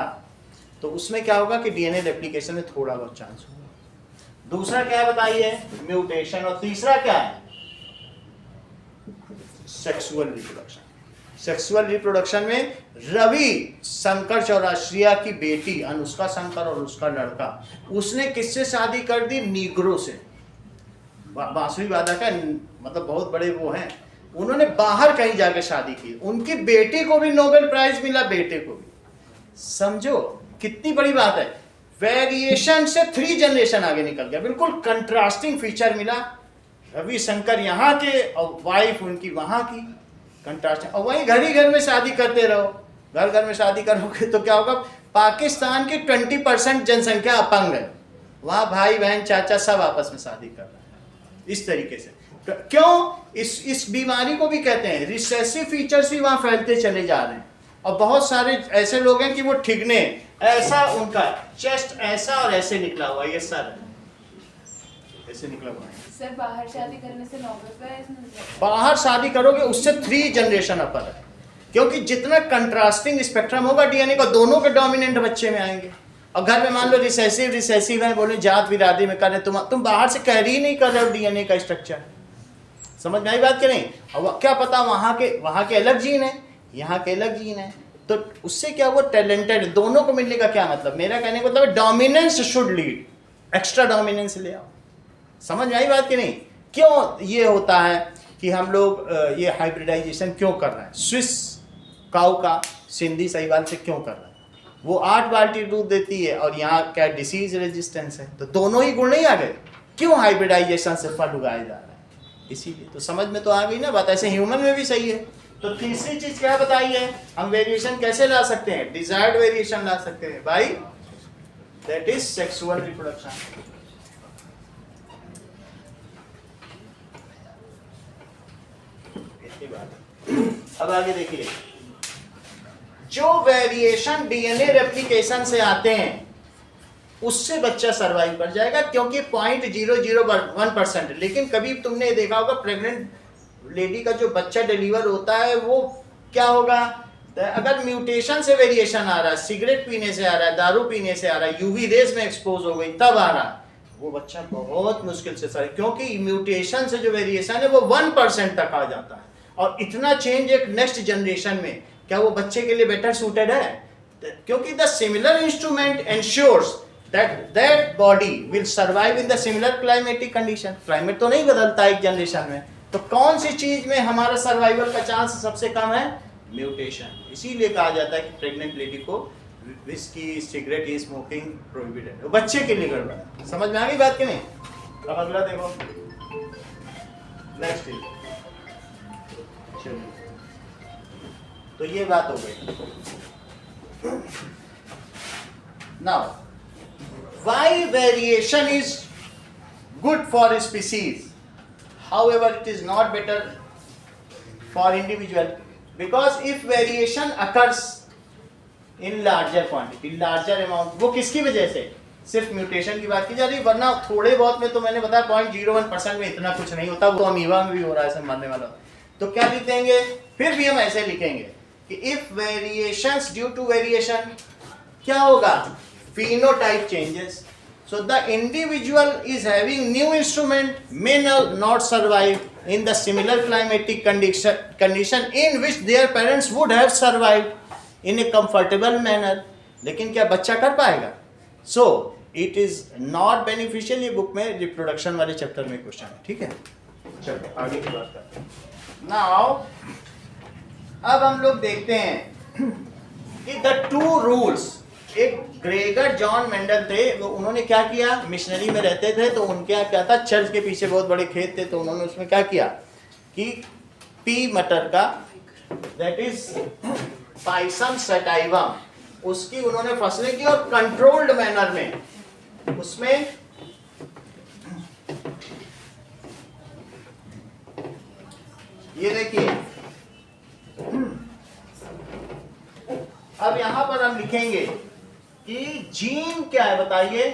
तो उसमें क्या होगा कि डीएनए रेप्लिकेशन में थोड़ा बहुत चांस होगा। दूसरा क्या बताइए, म्यूटेशन। और तीसरा क्या है, सेक्सुअल रिप्रोडक्शन। सेक्सुअल रिप्रोडक्शन में रवि शंकर चौरासिया की बेटी अनुष्का शंकर और उसका लड़का, उसने किससे शादी कर दी, नीग्रो से। बांसुरी वादक है, मतलब बहुत बड़े वो हैं, उन्होंने बाहर कहीं जाकर शादी की। उनकी बेटी को भी नोबेल प्राइज मिला, बेटे को भी। समझो कितनी बड़ी बात है। वेरिएशन से 3 जनरेशन आगे निकल गया, बिल्कुल कंट्रास्टिंग फीचर मिला। रवि शंकर यहाँ के और वाइफ उनकी वहां की, कंट्रास्टिंग। और वहीं घर ही घर में शादी करते रहो, घर घर में शादी करोगे तो क्या होगा, पाकिस्तान की 20% जनसंख्या अपंग है, वहां भाई बहन चाचा सब आपस में शादी कर रहे हैं इस तरीके से। क्यों, इस बीमारी को भी कहते हैं रिसेसिव फीचर्स भी वहां फैलते चले जा रहे हैं। और बहुत सारे ऐसे लोग हैं कि वो ठिगने, ऐसा उनका चेस्ट ऐसा और ऐसे निकला हुआ, ये सर ऐसे निकला हुआ है। सर बाहर शादी करने से नोबेल प्राइज मिलता है? बाहर शादी करोगे उससे 3 जनरेशन अपर है, क्योंकि जितना कंट्रास्टिंग स्पेक्ट्रम होगा डीएनए का, दोनों के डोमिनेंट बच्चे में आएंगे। और घर में मान लो रिसेसिव है, बोले जात बिरादरी में कर रहे, तुम बाहर से कैरी नहीं कर रहे हो डीएनए का स्ट्रक्चर। समझ में आई बात कि नहीं? और क्या पता वहां के अलग जीन है, यहाँ के अलग जीन है, तो उससे क्या वो टैलेंटेड, दोनों को मिलने का क्या मतलब, मेरा कहने का मतलब dominance should lead, extra dominance ले आओ। समझ में आई बात कि नहीं? क्यों ये होता है कि हम लोग ये हाइब्रिडाइजेशन क्यों कर रहे हैं, स्विस काऊ का सिंधी साहिवाल से क्यों कर रहे हैं? वो 8 बाल्टी दूध देती है और यहाँ क्या डिसीज रेजिस्टेंस है, तो दोनों ही गुण नहीं आ गए। क्यों हाइब्रिडाइजेशन से फल उगाए जा रहे हैं, इसीलिए। तो समझ में तो आ गई ना बात, ऐसे ह्यूमन में भी सही है। तो तीसरी चीज क्या बताई है, हम वेरिएशन कैसे ला सकते हैं, डिजायर्ड वेरिएशन ला सकते हैं by, that is sexual reproduction. अब आगे देखिए, जो वेरिएशन डीएनए रेप्लिकेशन से आते हैं उससे बच्चा सरवाइव कर जाएगा, क्योंकि 0.001%। लेकिन कभी तुमने देखा होगा प्रेग्नेंट लेडी का जो बच्चा डिलीवर होता है वो क्या होगा, अगर म्यूटेशन से वेरिएशन आ रहा है, सिगरेट पीने से आ रहा है, दारू पीने से आ रहा है, यूवी रेज में एक्सपोज हो गई तब आ रहा है, वो बच्चा बहुत मुश्किल से सर, क्योंकि म्यूटेशन से जो वेरिएशन है वो 1% तक आ जाता है। और इतना चेंज एक नेक्स्ट जनरेशन में, क्या वो बच्चे के लिए बेटर सूटेड है? क्योंकि the similar instrument ensures that body will survive in the similar climatic condition। Climate तो नहीं बदलता एक जनरेशन में, तो कौन सी चीज में हमारा सर्वाइवल का चांस सबसे कम है, म्यूटेशन। इसीलिए कहा जाता है कि प्रेग्नेंट लेडी को विस्की, सिगरेट, स्मोकिंग प्रोहिबिटेड है, बच्चे के लिए गड़बड़ है। समझ में आ गई बात कि नहीं? अब अगला देखो, नेक्स्ट चलिए, तो ये बात हो गई। Now why variation is good for a species, however it is not better for individual, because if variation occurs in larger quantity, larger amount, वो किसकी वजह से, सिर्फ म्यूटेशन की बात की जा रही है, वरना थोड़े बहुत में तो मैंने बताया 0.01% में इतना कुछ नहीं होता, वो अमीबा में भी हो रहा है, सब मरने वाला। तो क्या लिखेंगे, फिर भी हम ऐसे लिखेंगे कि if variations due to variation क्या होगा, phenotype changes, so the individual is having new instrument may not survive in the similar climatic condition in which their parents would have survived in a comfortable manner। लेकिन क्या बच्चा कर पाएगा? So it is not beneficial। ये book में reproduction वाले chapter में question है, ठीक है। चलो आगे की बात करते हैं। Now अब हम लोग देखते हैं कि the 2 rules, एक ग्रेगर जॉन मेंडल थे, वो उन्होंने क्या किया, मिशनरी में रहते थे, तो उनके यहाँ क्या था, चर्च के पीछे बहुत बड़े खेत थे, तो उन्होंने उसमें क्या किया कि पी मटर का, दैट इज पाइसम सटाइवम, उसकी उन्होंने फसलें की और कंट्रोल्ड मैनर में उसमें ये देखिए। अब यहां पर हम लिखेंगे कि जीन क्या है बताइए,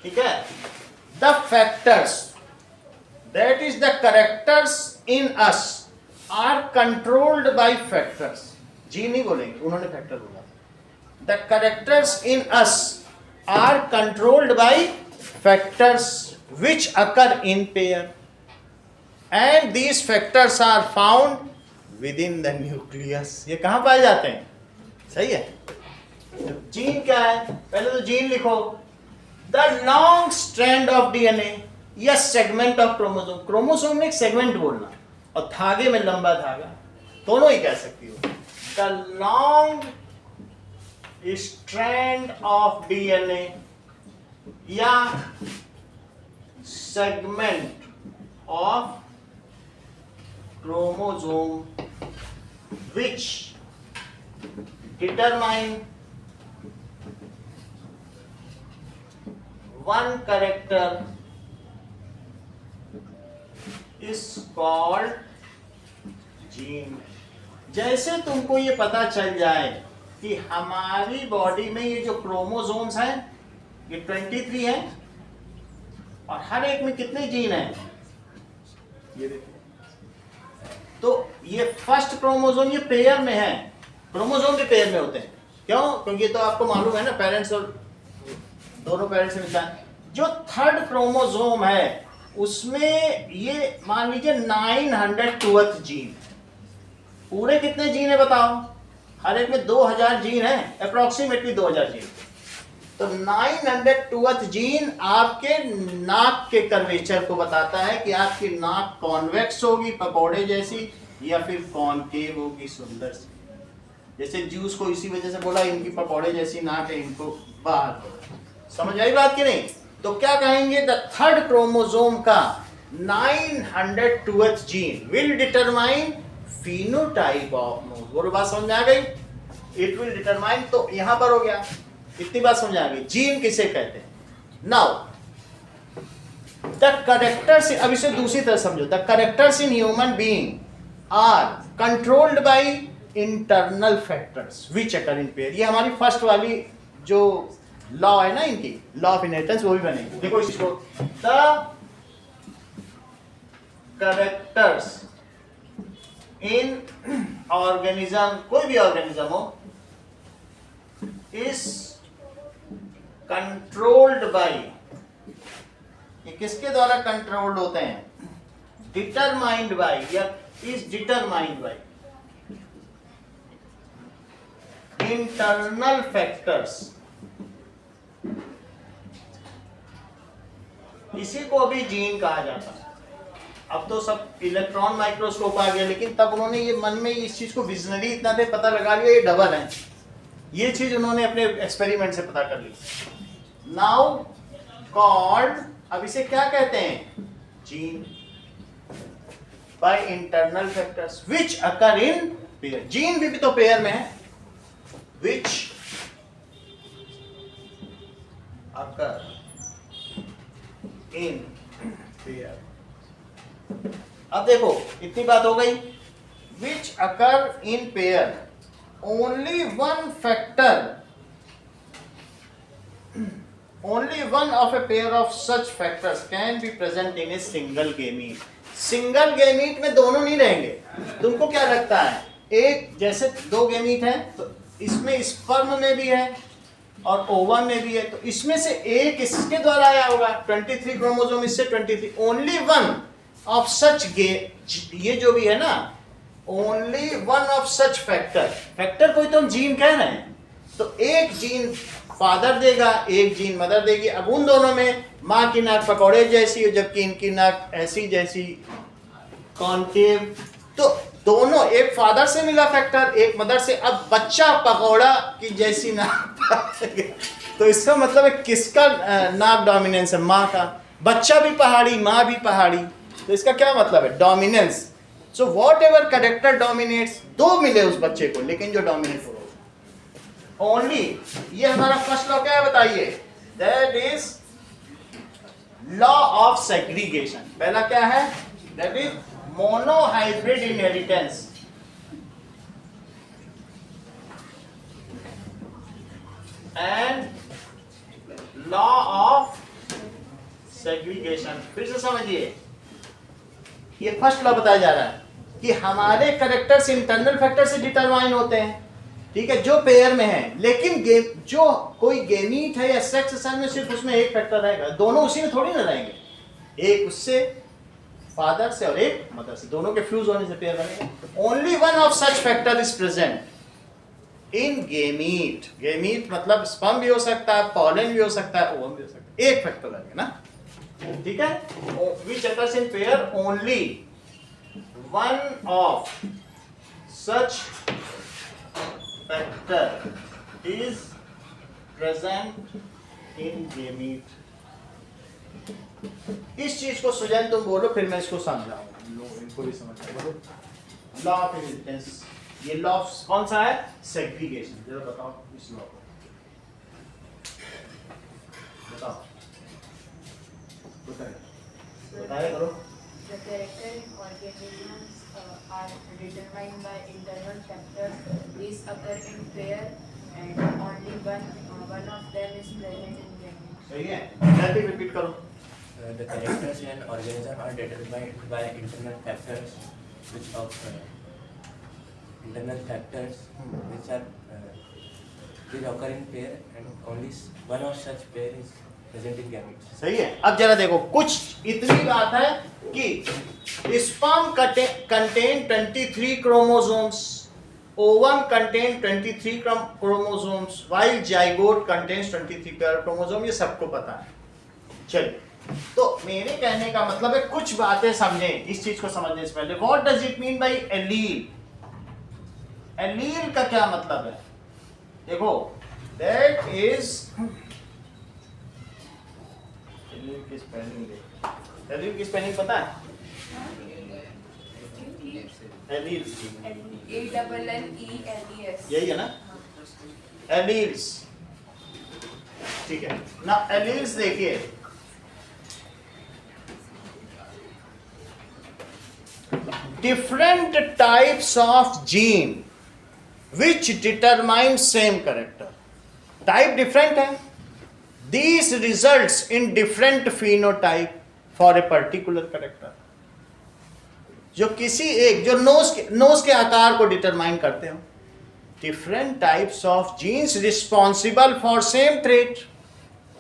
ठीक है। The factors that is the characters in us are controlled by factors, जी नहीं बोलेंगे, उन्होंने फैक्टर बोला। The characters in us are controlled by factors which occur in pair and these factors are found within the nucleus. ये कहां पाए जाते हैं? सही है। जीन क्या है? पहले तो जीन लिखो, the long strand of DNA या सेगमेंट ऑफ क्रोमोसोम। क्रोमोसोम में एक सेगमेंट बोलना और धागे में लंबा धागा, दोनों ही कह सकती हो। The long strand of DNA या segment of chromosome which determine one character is called gene। जैसे तुमको ये पता चल जाए कि हमारी बॉडी में ये जो क्रोमोसोम्स हैं ये 23 हैं और हर एक में कितने जीन हैं, ये देखिए। तो ये फर्स्ट क्रोमोसोम ये पेयर में है, क्रोमोसोम भी पेयर में होते हैं, क्यों? क्योंकि तो आपको मालूम है ना, पेरेंट्स और दोनों पेरेंट्स से मिलता है। जो थर्ड क्रोमोसोम है उसमें ये मान लीजिए 912 जीन, पूरे कितने जीन है बताओ? हर एक में 2000 जीन है, अप्रोक्सीमेटली 2000 जीन। तो 912 जीन आपके नाक के कर्वेचर को बताता है कि आपकी नाक कॉन्वेक्स होगी पकौड़े जैसी या फिर कॉनकेव होगी सुंदर सी। जैसे जूस को इसी वजह से बोला इनकी पकौड़े जैसी नाक है, इनको बाहर। समझ आई बात कि नहीं? तो क्या कहेंगे, द थर्ड क्रोमोसोम का 912 gene will determine phenotype of nose. वो बात समझ में आ गई? इट विल डिटरमाइन, तो यहां पर हो गया, इतनी बात समझ आ गई। जीन किसे कहते हैं? नाउ द कैरेक्टर्स, अब इसे दूसरी तरह समझो। The characters in human being are controlled by internal factors which occur in pair. ये हमारी फर्स्ट वाली जो लॉ है ना, इनकी लॉ ऑफ इनहेरिटेंस, वो भी बनेगी। देखो इसको, द कैरेक्टर्स इन ऑर्गेनिज्म, कोई भी ऑर्गेनिज्म हो, इज कंट्रोल्ड बाय, ये किसके द्वारा कंट्रोल्ड होते हैं? डिटरमाइंड बाय या is determined by internal factors. इसी को अभी जीन कहा जाता है। अब तो सब इलेक्ट्रॉन माइक्रोस्कोप आ गया, लेकिन तब उन्होंने ये मन में इस चीज को विजनरी इतना थे, पता लगा लिया ये डबल है। ये चीज उन्होंने अपने एक्सपेरिमेंट से पता कर ली। नाउ कॉल्ड, अब इसे क्या कहते हैं? Gene bye internal factors which occur in pair. Gene भी तो पेयर में है, विच अकर इन पेयर। अब देखो इतनी बात हो गई, which occur in pair, only one factor, only one of a pair of such factors can be present in a single gamete। Single gamete में दोनों नहीं रहेंगे। तुमको क्या लगता है, एक जैसे दो गेमीट हैं तो इसमें स्पर्म में भी है और ओवम में भी है, तो इसमें से एक इसके द्वारा आया होगा, 23 क्रोमोसोम, इससे 23। ओनली वन ऑफ सच ये जो भी है ना, only one of such factor, factor कोई तो हम जीन कह रहे हैं, तो एक जीन फादर देगा, एक जीन मदर देगी। अब उन दोनों में माँ की नाक पकौड़े जैसी जबकि इनकी नाक ऐसी जैसी कॉनकेव, तो दोनों एक फादर से मिला फैक्टर, एक मदर से। अब बच्चा पकौड़ा की जैसी नाक तो इसका मतलब है किसका नाक डोमिनेंस है? माँ का। बच्चा भी पहाड़ी, माँ भी पहाड़ी, तो इसका क्या मतलब है? Dominance. So what ever character dominates, दो मिले उस बच्चे को, लेकिन जो डोमिनेट हो ओनली, ये हमारा फर्स्ट लॉ क्या है बताइए? That is law of segregation. पहला क्या है? That is monohybrid inheritance. And law of segregation. फिर से समझिए, ये फर्स्ट लॉ बताया जा रहा है कि हमारे कैरेक्टर्स इंटरनल फैक्टर से डिटरमाइन होते हैं, ठीक है, जो पेयर में है, लेकिन जो कोई गेमीट है या सेक्स सन में सिर्फ उसमें एक फैक्टर रहेगा, दोनों उसी में थोड़ी ना रहेंगे, एक उससे फादर से और एक मदर से, दोनों के फ्यूज होने से पेयर बनेगा। Only one of such factor is present in gamete. Gamete मतलब स्पर्म भी हो सकता है, पॉलन भी हो सकता है, ओवम भी हो सकता है, एक फैक्टर रहेगा ना, ठीक है। Which occurs in pair only one of such factor is present in gamete. इस चीज को सुजैन तुम बोलो, फिर मैं इसको समझाऊंगा, लोग इनको भी समझ बोलो। लॉ ऑफ इनहेरिटेंस, ये लॉ कौन सा है? सेग्रीगेशन। जरा बताओ इस लॉ को, बताओ, बताया करो। The character in organisms are determined by internal factors. These occur in pair, and only one of them is present in gamete. सही है, जल्दी रिपीट करो। The characters in organism are determined by internal factors which occur in pair, and only one of such pair is present in gametes. सही है। अब जरा देखो, कुछ इतनी बात है कि sperm contain 23 chromosomes, ovum contain 23 chromosomes, while zygote contains 23 pair chromosome, ये सबको पता है। चलिए, तो मेरे कहने का मतलब है कुछ बातें समझें, इस चीज को समझने से पहले। What does it mean by allele? Allele का क्या मतलब है? देखो, दैट इज एलील की स्पेलिंग देखो। एलील की स्पेलिंग पता है? Allele ALLELES। यही है ना, एलील्स, ठीक है ना। एलील्स देखिए, different types of gene which determine same character. Type different है, these results in different phenotype for a particular character. जो किसी एक, जो नोज के आकार को डिटरमाइन करते हो, different types of genes responsible for same trait,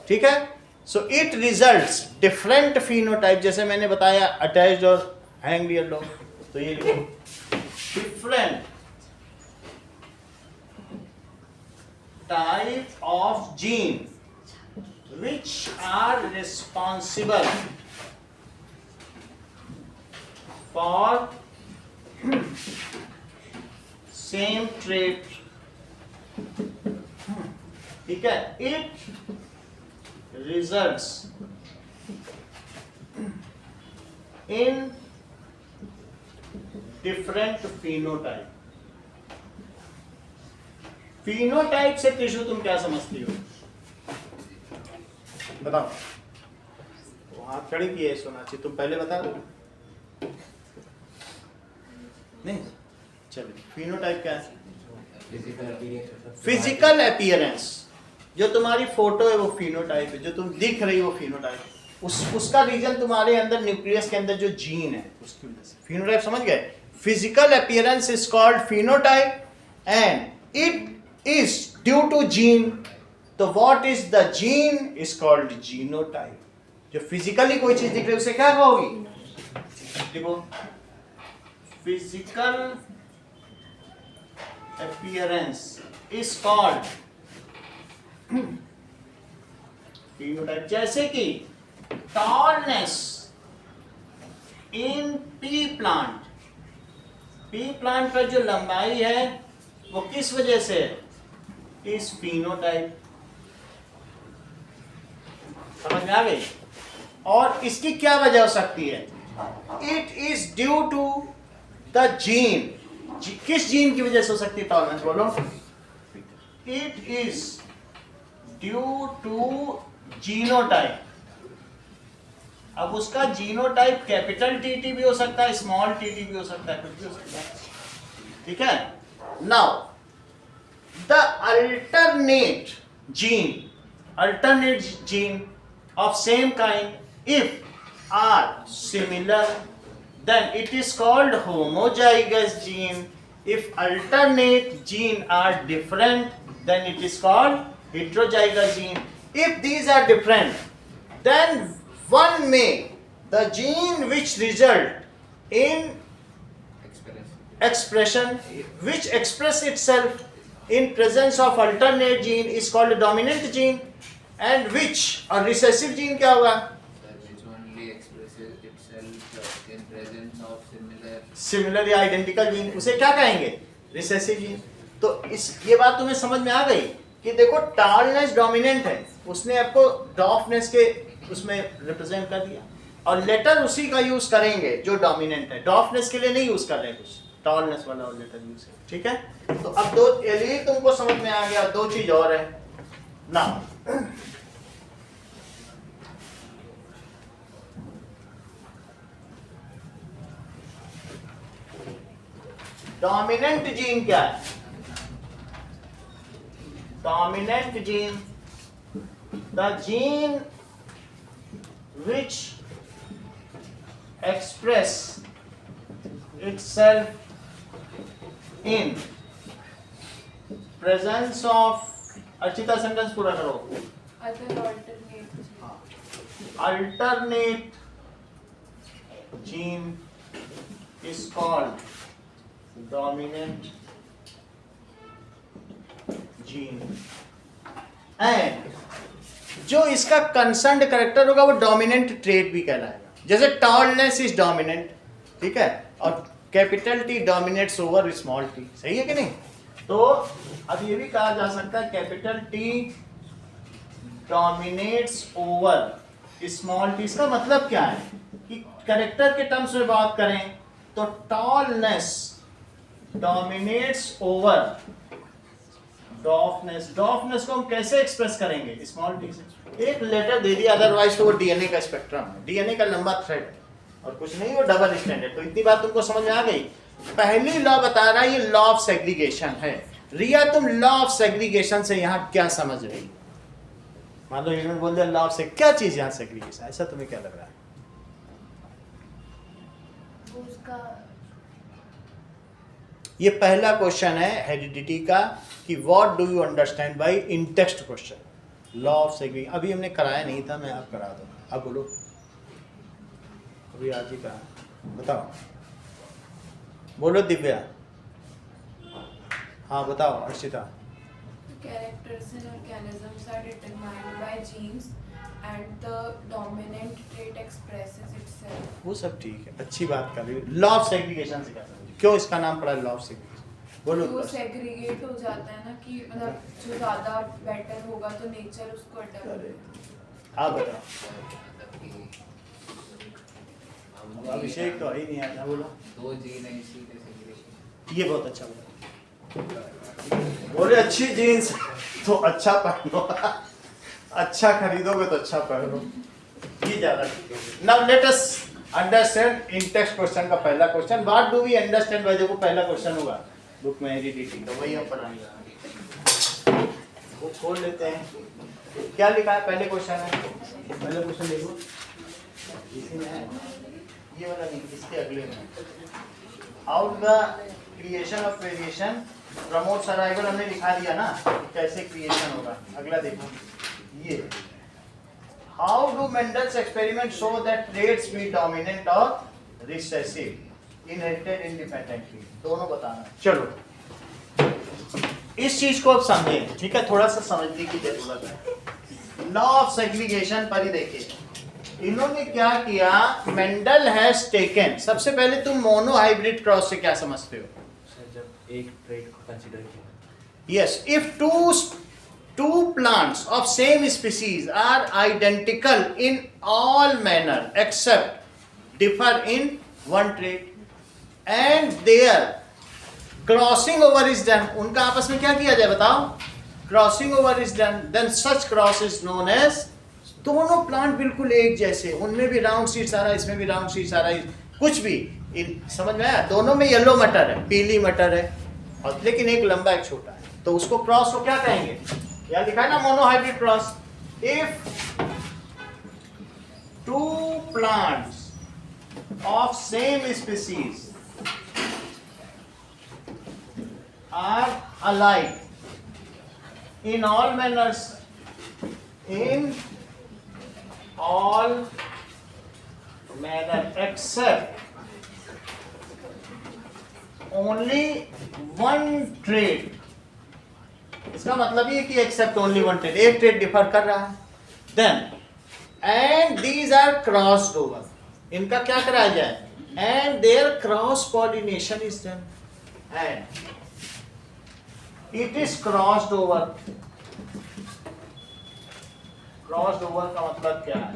ठीक है। So it results different phenotype, जैसे मैंने बताया attached और hanged yellow, तो ये लिखो different type of gene which are responsible for same trait, ठीक है। it results in different phenotype। phenotype से टिश्यू तुम क्या समझती हो? बताओ, वो हाथ खड़ी की है सोनाक्षी, तुम पहले बता दो। नहीं, चलिए, phenotype क्या है? फिजिकल अपीयरेंस, जो तुम्हारी फोटो है वो फिनोटाइप है, जो तुम दिख रही हो फिनोटाइप, उसका रीजन तुम्हारे अंदर न्यूक्लियस के अंदर जो जीन है उसकी वजह से। फिनोटाइप समझ गए? Physical appearance is called phenotype and it is due to gene. तो what is the gene is called genotype. जो फिजिकली कोई चीज दिख रही है उसे क्या कहोगी? देखो, physical appearance is called phenotype. जैसे कि tallness in pea plant, pea plant का जो लंबाई है वो किस वजह से है? इस फिनोटाइप। समझ में आ गई? और इसकी क्या वजह हो सकती है? It is due to the gene, किस जीन की वजह से हो सकती है टॉलरेंस, बोलो। It is due to genotype. अब उसका जीनोटाइप कैपिटल टीटी भी हो सकता है, स्मॉल टीटी भी हो सकता है, कुछ भी हो सकता है, ठीक है। Now the alternate gene of same kind if are similar then it is called homozygous gene. If alternate gene are different then it is called heterozygous gene. If these are different then one may the gene which result in expression which express itself in presence of alternate gene is called a dominant gene, and which or recessive gene क्या होगा, which only expresses itself in presence of similar या identical gene, उसे क्या कहेंगे, recessive gene। तो इस ये बात तुम्हें समझ में आ गई कि देखो टॉलनेस डोमिनेंट है, उसने आपको डॉफनेस के उसमें रिप्रेजेंट कर दिया, और लेटर उसी का यूज करेंगे जो डोमिनेंट है, डॉफनेस के लिए नहीं यूज कर रहे हैं कुछ, टॉलनेस वाला और लेटर यूज है, ठीक है। तो अब दो एलील तुमको समझ में आ गया, दो चीज और है ना। डोमिनेंट जीन क्या है, dominant gene the gene which express itself in presence of, Archita sentence पूरा करो, other alternate alternate gene is called dominant gene, and जो इसका कंसर्न्ड करेक्टर होगा वो डोमिनेंट ट्रेट भी कहलाएगा। जैसे टॉलनेस इज डोमिनेंट, ठीक है, और capital T dominates over small T, सही है कि नहीं। तो अब ये भी कहा जा सकता है capital T dominates over small T. इसका मतलब क्या है कि करेक्टर के टर्म्स में बात करें तो टॉलनेस डोमिनेट्स ओवर डॉफनेस। डॉफनेस को हम कैसे एक्सप्रेस करेंगे, स्मॉल टी से। एक लेटर दे दिया, अदरवाइज तो वो डीएनए का स्पेक्ट्रम है, डीएनए का लंबा थ्रेड है और कुछ नहीं, वो डबल स्टैंड है। तो इतनी बात तुमको समझ में आ गई। पहली लॉ बता रहा है ये लॉ ऑफ सेग्रीगेशन है। रिया तुम लॉ ऑफ सेग्रीगेशन से यहाँ क्या समझ रही, मान लो इन्होंने बोल दिया लॉ ऑफ से, क्या चीज यहाँ सेग्रीगेशन, ऐसा तुम्हें क्या लग रहा है। उसका ये पहला क्वेश्चन है हेरिडिटी का कि what do you understand by in text question law of segregation. अभी हमने कराया नहीं था, मैं अब करा दूंगा। अब बोलो, अभी आज ही कहा, बताओ, बोलो दिव्या। हाँ बताओ Arshita. characters and organisms are determined by genes and the dominant trait expresses itself. वो सब ठीक है, अच्छी बात कर रही हो। लॉ ऑफ सेग्रीगेशन से क्या समझे, क्यों इसका नाम पड़ा लॉ ऑफ सेग्रीगेशन, बोलो। वो सेग्रीगेट हो जाता है ना कि मतलब जो ज्यादा बेटर होगा तो नेचर उसको अडॉप्ट। हाँ बताओ, अभिषेक तो ही नहीं आता, बोलो। दो जीन है इसी के segregation। ये बहुत अच्छा बोला, बोले अच्छी जीन्स तो अच्छा पहनो, अच्छा खरीदोगे तो अच्छा पहनो, ये ज्यादा ठीक है। Now let us understand in text question का पहला question, what do we understand by, देखो पहला क्वेश्चन होगा बुक में हेरिडिटी, तो वही हम पढ़ाएंगे। वो खोल लेते हैं, क्या लिखा है पहले क्वेश्चन है, पहले क्वेश्चन देखो, इसी में है, ये वाला नहीं, इसके अगले में। How the creation of variation promote survival हमने दिखा दिया ना, कैसे क्रिएशन होगा। अगला देखो ये, how do Mendel's experiment show that traits be dominant और रिसेसिव इनहेरिटेड इंडिपेंडेंटली, दोनों बताना। चलो इस चीज को अब समझें, ठीक है, थोड़ा सा समझने की जरूरत है। लॉ ऑफ सेग्रीगेशन पर ही देखिए, इन्होंने क्या किया, मेंडल हैज टेकन, सबसे पहले तुम मोनो हाइब्रिड क्रॉस से क्या समझते हो, जब एक ट्रेट को कंसीडर किया, yes, if two plants of same species are identical in all manner except differ in one trait and their crossing over is done. उनका आपस में क्या किया जाए बताओ? Crossing over is done. Then such cross is known as, दोनों plant बिल्कुल एक जैसे, उनमें भी राउंड सीड्स आ रहा है, इसमें भी राउंड सीड्स आ रहा है, कुछ भी समझ में आया? दोनों में येलो मटर है, पीली मटर है, और लेकिन एक लंबा एक छोटा है, तो उसको क्रॉस को क्या कहेंगे? यहाँ लिखा है ना monohybrid cross. If two plants of same species are alike in all manners, in all manner except only one trait. इसका मतलब ये कि except only one trait, एक trait डिफर कर रहा है. Then and these are crossed over. इनका क्या कराया जाए? And their cross pollination is done. And it is crossed over. Crossed over का मतलब क्या है?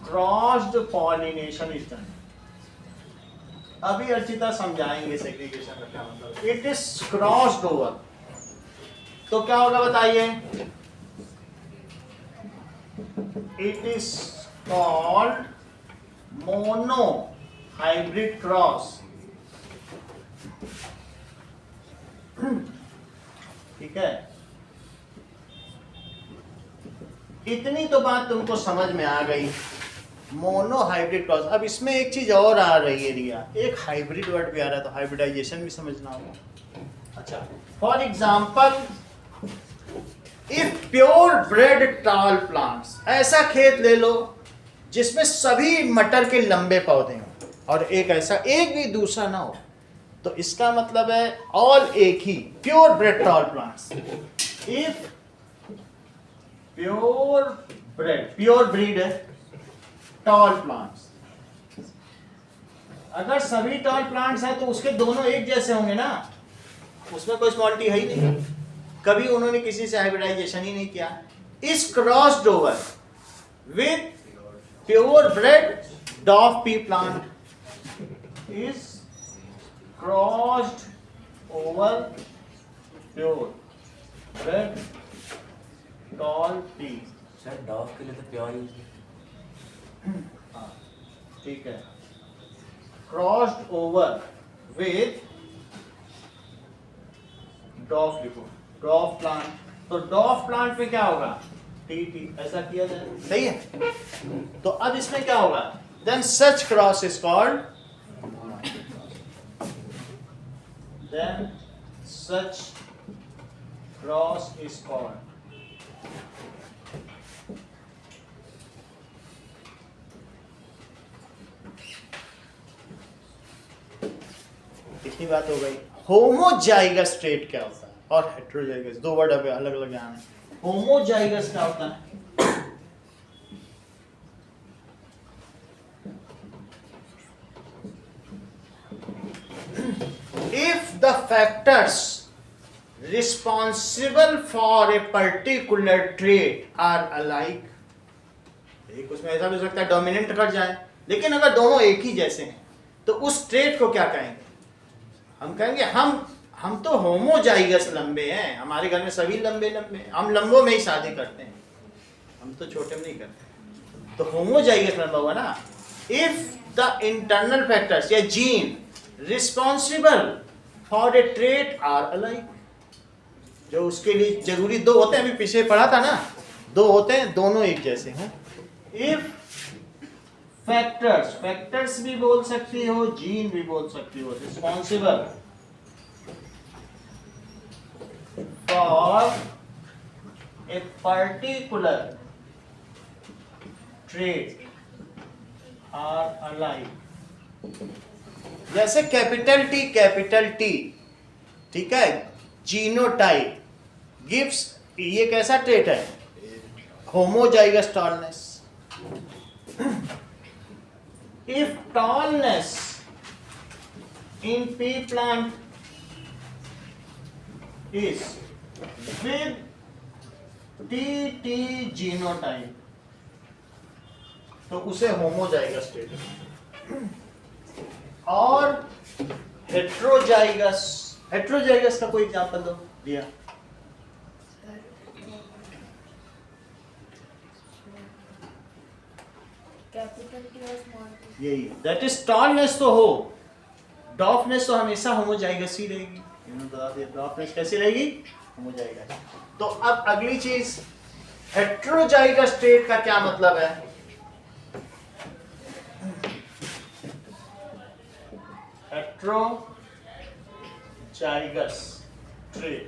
Crossed pollination is done. अभी अर्चिता समझाएंगे सेग्रीगेशन का क्या मतलब. It is crossed over. तो क्या होगा बताइए? It is called monohybrid cross. ठीक है, इतनी तो बात तुमको समझ में आ गई. Monohybrid cross. अब इसमें एक चीज और आ रही है रिया, एक हाइब्रिड वर्ड भी आ रहा है, तो हाइब्रिडाइजेशन भी समझना होगा. अच्छा, for example if pure bred tall plants, ऐसा खेत ले लो जिसमें सभी मटर के लंबे पौधे हों और एक ऐसा एक भी दूसरा ना हो, तो इसका मतलब है ऑल एक ही pure bred tall plants. If pure bred, pure breed है, टॉल प्लांट्स, अगर सभी टॉल प्लांट्स हैं तो उसके दोनों एक जैसे होंगे ना, उसमें कोई स्मॉलिटी है ही नहीं. कभी उन्होंने किसी से हाइब्रिडाइजेशन ही नहीं किया. इस crossed over with pure bread डॉफ P plant, is crossed over pure bred toll P. Sir dog के लिए तो प्योर यूज. ठीक है, क्रॉस्ड ओवर विथ डॉफ लिखो, डॉफ प्लांट. तो डॉफ प्लांट पे क्या होगा? टी टी, ऐसा किया जाए, सही है. तो अब इसमें क्या होगा? Then such cross is called, then such cross is called इतनी बात हो गई. होमोजाइगस ट्रेट क्या होता है और हेटेरोजाइगस, दो वर्ड अभी अलग अलग यहाँ है. होमोजाइगस क्या होता है? If the factors responsible for a particular trait are alike, एक उसमें ऐसा भी हो सकता है डोमिनेंट कर जाए, लेकिन अगर दोनों एक ही जैसे हैं तो उस ट्रेट को क्या कहेंगे? हम कहेंगे हम तो होमोजाइगस लंबे हैं, हमारे घर में सभी लंबे लंबे हैं, हम लंबों में ही शादी करते हैं, हम तो छोटे में नहीं करते. तो होमोजाइगस लंबा हुआ ना. इफ द इंटरनल फैक्टर्स या gene responsible for a trait are alike, जो उसके लिए जरूरी दो होते हैं, अभी पीछे पढ़ा था ना, दो होते हैं, दोनों एक जैसे हैं. इफ फैक्टर्स, फैक्टर्स भी बोल सकती हो, जीन भी बोल सकती हो, responsible for a particular trait are alike. जैसे कैपिटल टी, ठीक है, जीनोटाइप गिव्स, ये कैसा ट्रेट है? Homozygous tallness. If tallness in pea plant is with TT genotype, तो उसे होमोजाइगस स्टेट। और हेट्रोजाइगस, हेट्रोजाइगस का कोई एग्जांपल दो दिया। कैपिटल टी और स्मॉल टी। यही दैट इज टॉलनेस तो हो, डॉर्फनेस तो हमेशा होमोजाइगस ही रहेगी। इन्होंने बता दिया डॉर्फनेस कैसी रहेगी, होमोजाइगस। तो अब अगली चीज हेट्रोजाइगस स्टेट का क्या मतलब है? Heterozygous trait.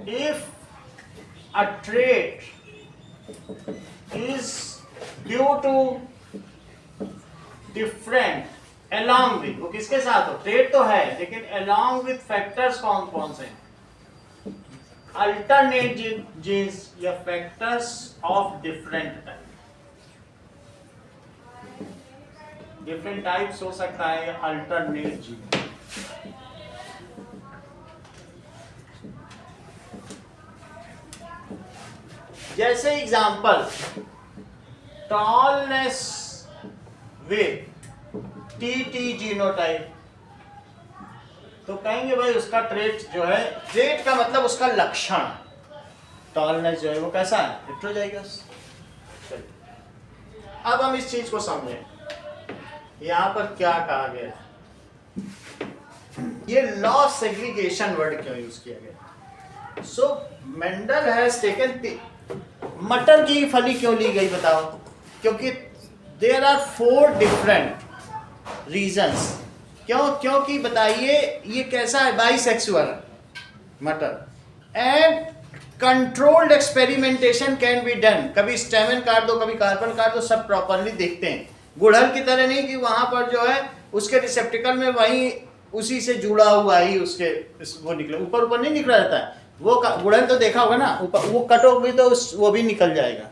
If a trait is due to different along with, वो किसके साथ हो, trait तो है लेकिन along with factors कौन कौन से, alternate genes या factors of different type, different types हो सकता है या alternate gene। जैसे example tallness with T genotype, तो कहेंगे भाई उसका ट्रेट जो है, ट्रेट का मतलब उसका लक्षण, टॉलनेस जो है वो कैसा है, हेट्रोजाइगस। अब हम इस चीज को समझें, यहां पर क्या कहा गया, ये लॉ ऑफ सेग्रीगेशन वर्ड क्यों यूज किया गया। सो मेंडल हैज टेकन, मटर की फली क्यों ली गई बताओ, क्योंकि देयर आर 4 डिफरेंट रीजंस। क्योंकि बताइए ये कैसा है, बाइसेक्सुअल मटर। And controlled experimentation can be done, कभी स्टेमन काट दो कभी कार्बन काट दो, सब प्रॉपरली देखते हैं। गुड़हल की तरह नहीं कि वहां पर जो है उसके रिसेप्टिकल में वही उसी से जुड़ा हुआ ही उसके वो निकले, ऊपर ऊपर नहीं निकला रहता है वो। गुड़हल तो देखा होगा ना, ऊपर वो कटोगे तो वो भी निकल जाएगा।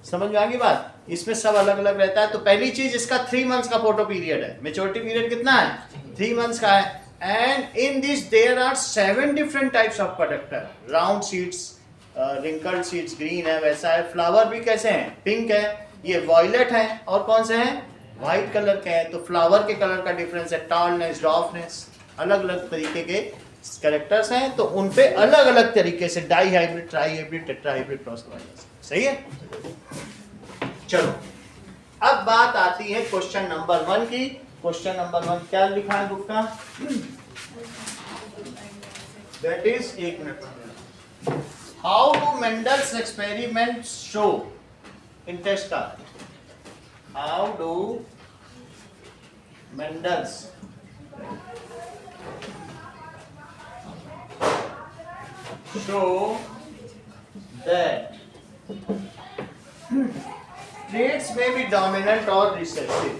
समझ में आ गई बात, इसमें सब अलग अलग रहता है। तो पहली चीज इसका 3 मंथ्स का फोटो पीरियड है, मेच्योरिटी पीरियड कितना है, 3 मंथ्स का है। And in this there are 7 different types of products, round seeds, wrinkled seeds green है, वैसा है। फ्लावर भी कैसे हैं, पिंक है, ये वॉयलेट है, और कौन से हैं, व्हाइट कलर के हैं। तो फ्लावर के कलर का डिफरेंस है, टॉलनेस, डॉर्फनेस, अलग अलग तरीके के कैरेक्टर्स हैं। तो उन पे अलग अलग तरीके से dihybrid, trihybrid, tetrahybrid cross करवाया जा सकता है। सही है। चलो अब बात आती है क्वेश्चन नंबर 1 की। क्वेश्चन नंबर 1 क्या लिखा है बुक का, दैट इज, एक minute, how do Mendel's experiment show, in test का, how do Mendel's show that traits may be dominant or recessive.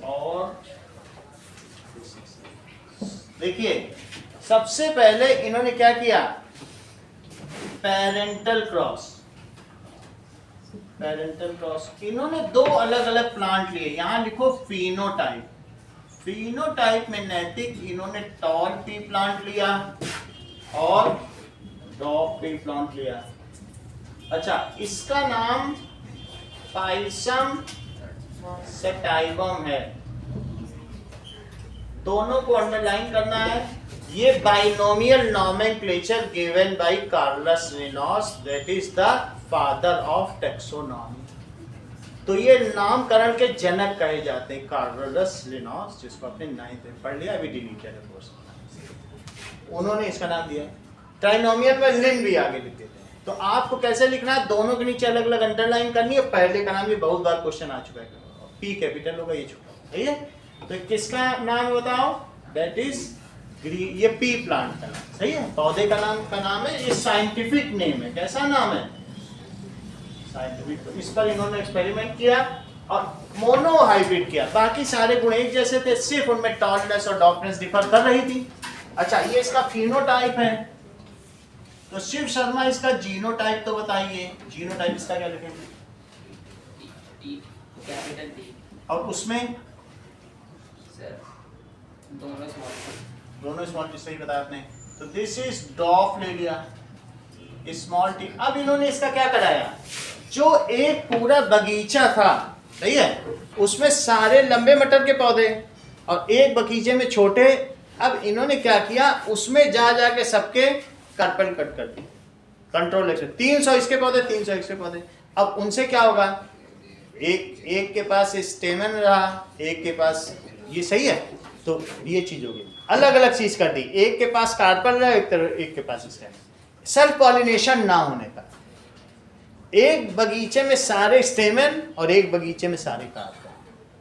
और देखिए सबसे पहले इन्होंने क्या किया, पेरेंटल क्रॉस, पेरेंटल क्रॉस। इन्होंने 2 अलग अलग प्लांट लिए, यहां लिखो फिनोटाइप, फिनोटाइप में नैतिक, इन्होंने टॉल पी प्लांट लिया और डॉग पी प्लांट लिया। अच्छा, इसका नाम पाइसम सेटाइवम है, दोनों को अंडरलाइन करना है। ये binomial nomenclature given by Carolus Linnaeus, that is the father of taxonomy. तो ये नामकरण के जनक कहे जाते हैं, कार्लस लिनॉस, जिसको आपने 9th में पढ़ लिया, अभी डिलीटेड है कोर्स, उन्होंने इसका नाम दिया। ट्राइनोमियल में लिन भी आगे लिख देते हैं। तो आपको कैसे लिखना है, दोनों के नीचे अलग अलग अंडरलाइन करनी है। पहले का नाम ये बहुत बार क्वेश्चन आ चुका है, पी कैपिटल होगा, ये छोटा, सही है। तो किसका नाम बताओ, दैट इज ग्रीन, ये पी प्लांट का नाम, सही है। पौधे का नाम है, ये साइंटिफिक नेम है, कैसा नाम है, साइंटिफिक। तो इस पर इन्होंने एक्सपेरिमेंट किया और मोनो हाइब्रिड किया। बाकी सारे गुण एक जैसे थे, सिर्फ उनमें टॉलनेस और डॉर्फनेस डिफर कर रही थी। अच्छा, ये इसका फिनोटाइप है, तो शिव शर्मा इसका जीनोटाइप तो बताइए, जीनोटाइप इसका क्या लिखेंगे, टी, कैपिटल टी, और उसमें सर दोनों स्मॉल दोनों स्मॉल टी सही बताया आपने। तो दिस इज डॉफ ले लिया, स्मॉल टी। अब इन्होंने इसका क्या कराया, जो एक पूरा बगीचा था, सही है, उसमें सारे लंबे मटर के पौधे और एक बगीचे में छोटे। अब इन्होंने क्या किया, उसमें जा जाके सबके कार्पेल कट कर दिए, कंट्रोल एक्शन। 300 इसके पौधे, 300 इसके पौधे। अब उनसे क्या होगा, एक के पास स्टेमन रहा, एक के पास, ये सही है। तो ये चीज होगी, अलग अलग चीज कर दी, एक के पास कार्पेल रहा, एक के पास स्टेमन। सेल्फ पॉलिनेशन ना होने का, एक बगीचे में सारे स्टेमन और एक बगीचे में सारे कार्पेल,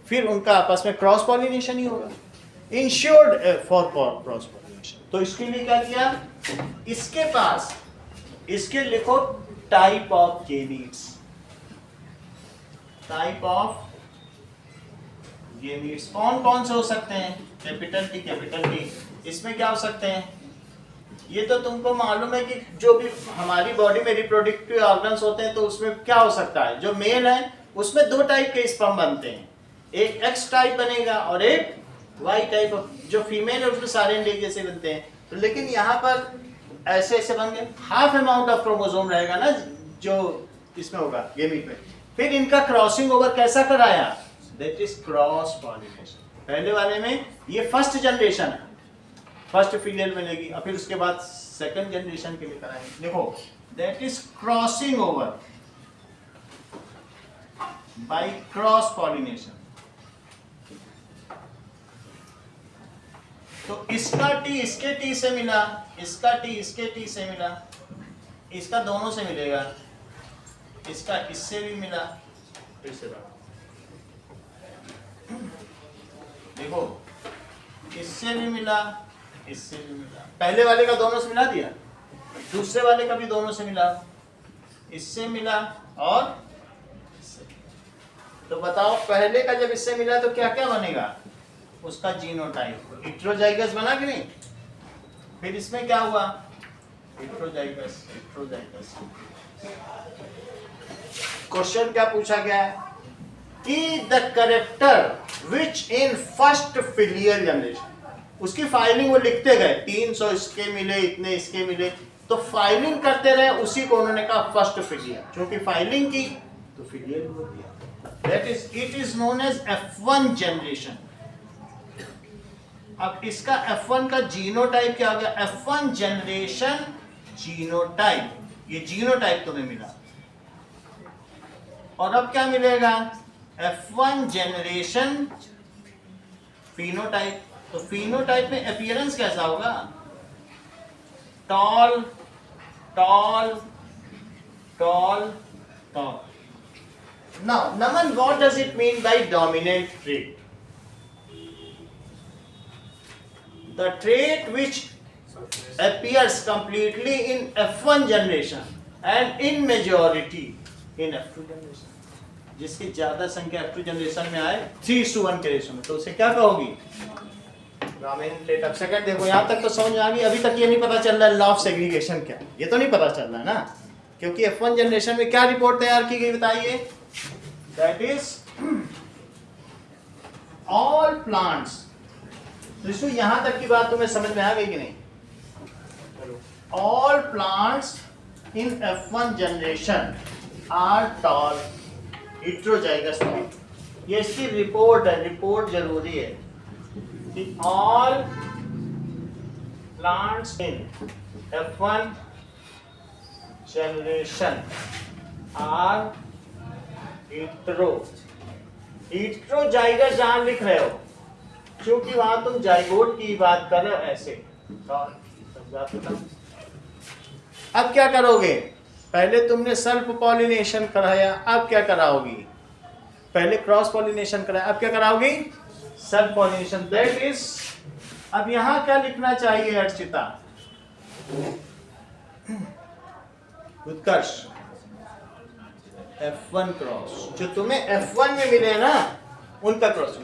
फिर उनका आपस में क्रॉस पॉलिनेशन ही होगा, इंश्योर्ड फॉर क्रॉस पॉलिनेशन। तो इसके लिए क्या किया, इसके पास, इसके लिखो type of gametes, type of gametes कौन कौन से हो सकते हैं, कैपिटल टी। इसमें क्या हो सकते हैं, ये तो तुमको मालूम है कि जो भी हमारी बॉडी में रिप्रोडक्टिव ऑर्गन्स होते हैं, तो उसमें क्या हो सकता है, जो मेल है उसमें 2 टाइप के स्पर्म बनते हैं, एक एक्स टाइप बनेगा और एक वाई टाइप। जो फीमेल है उसमें सारे इंडिक जैसे बनते हैं। तो लेकिन यहाँ पर ऐसे ऐसे बन गए, हाफ अमाउंट ऑफ क्रोमोसोम रहेगा ना जो इसमें होगा गेमीट में। फिर इनका क्रॉसिंग ओवर कैसा कराया, दैट इज क्रॉस पॉलिनेशन। पहले वाले में ये फर्स्ट जनरेशन है, फर्स्ट फीमेल मिलेगी, और फिर उसके बाद सेकंड जनरेशन के लिए कराएंगे। देखो, that is crossing over by cross pollination. तो इसका टी इसके टी से मिला, इसका टी इसके टी से मिला, इसका दोनों से मिलेगा, इसका इससे भी मिला, फिर से देखो, इससे भी मिला, इससे भी मिला। पहले वाले का दोनों से मिला दिया, दूसरे वाले का भी दोनों से मिला, इससे मिला और इससे। तो बताओ, पहले का जब इससे मिला तो क्या क्या बनेगा, उसका जीनोटाइप हेटेरोजाइगस बना कि नहीं। फिर इसमें क्या हुआ, हेटेरोजाइगस। क्वेश्चन क्या पूछा गया है कि the character which in first filial generation, उसकी फाइलिंग वो लिखते गए, 300 इसके मिले, इतने इसके मिले, तो फाइलिंग करते रहे, उसी को उन्होंने कहा फर्स्ट फिलियल। क्योंकि फाइलिंग की तो फिलियल हो गया, that is it is known as F1 generation. अब इसका F1 का जीनोटाइप क्या हो गया, F1 जनरेशन जीनोटाइप, ये जीनोटाइप तुम्हें मिला। और अब क्या मिलेगा, F1 जनरेशन फिनोटाइप। तो फिनोटाइप में अपीयरेंस कैसा होगा, toll toll toll toll. Now Naman, what does it mean by dominant trait? The trait which appears completely in F1 generation and in majority in F2 generation, जिसकी ज्यादा संख्या F2 generation में आए 3:1 के ratio में, तो उसे क्या कहोगी, डोमिनेंट ट्रेट। अब सेकंड देखो, यहाँ तक तो समझ आ गई। अभी तक ये नहीं पता चल रहा है लॉ ऑफ सेग्रीगेशन क्या, ये तो नहीं पता चल रहा है ना, क्योंकि F1 जनरेशन में क्या रिपोर्ट तैयार की गई बताइए, दैट इज ऑल प्लांट्स। तो यहां तक की बात तुम्हें समझ में आ गई कि नहीं, all plants in F1 generation are tall heterozygous. ये इसकी रिपोर्ट है, रिपोर्ट जरूरी है कि all plants in F1 generation are heterozygous. जहां लिख रहे हो, क्योंकि वहां तुम जाइगोट की बात कर रहे हो, ऐसे। अब क्या करोगे, पहले तुमने सेल्फ पॉलिनेशन कराया, अब क्या कराओगी, पहले क्रॉस पॉलिनेशन कराया, अब क्या कराओगी, सेल्फ पॉलिनेशन। दैट इज, अब यहां क्या लिखना चाहिए अर्चिता, उत्कर्ष, F1 क्रॉस। जो तुम्हें F1 में मिले ना, उनका क्रॉस।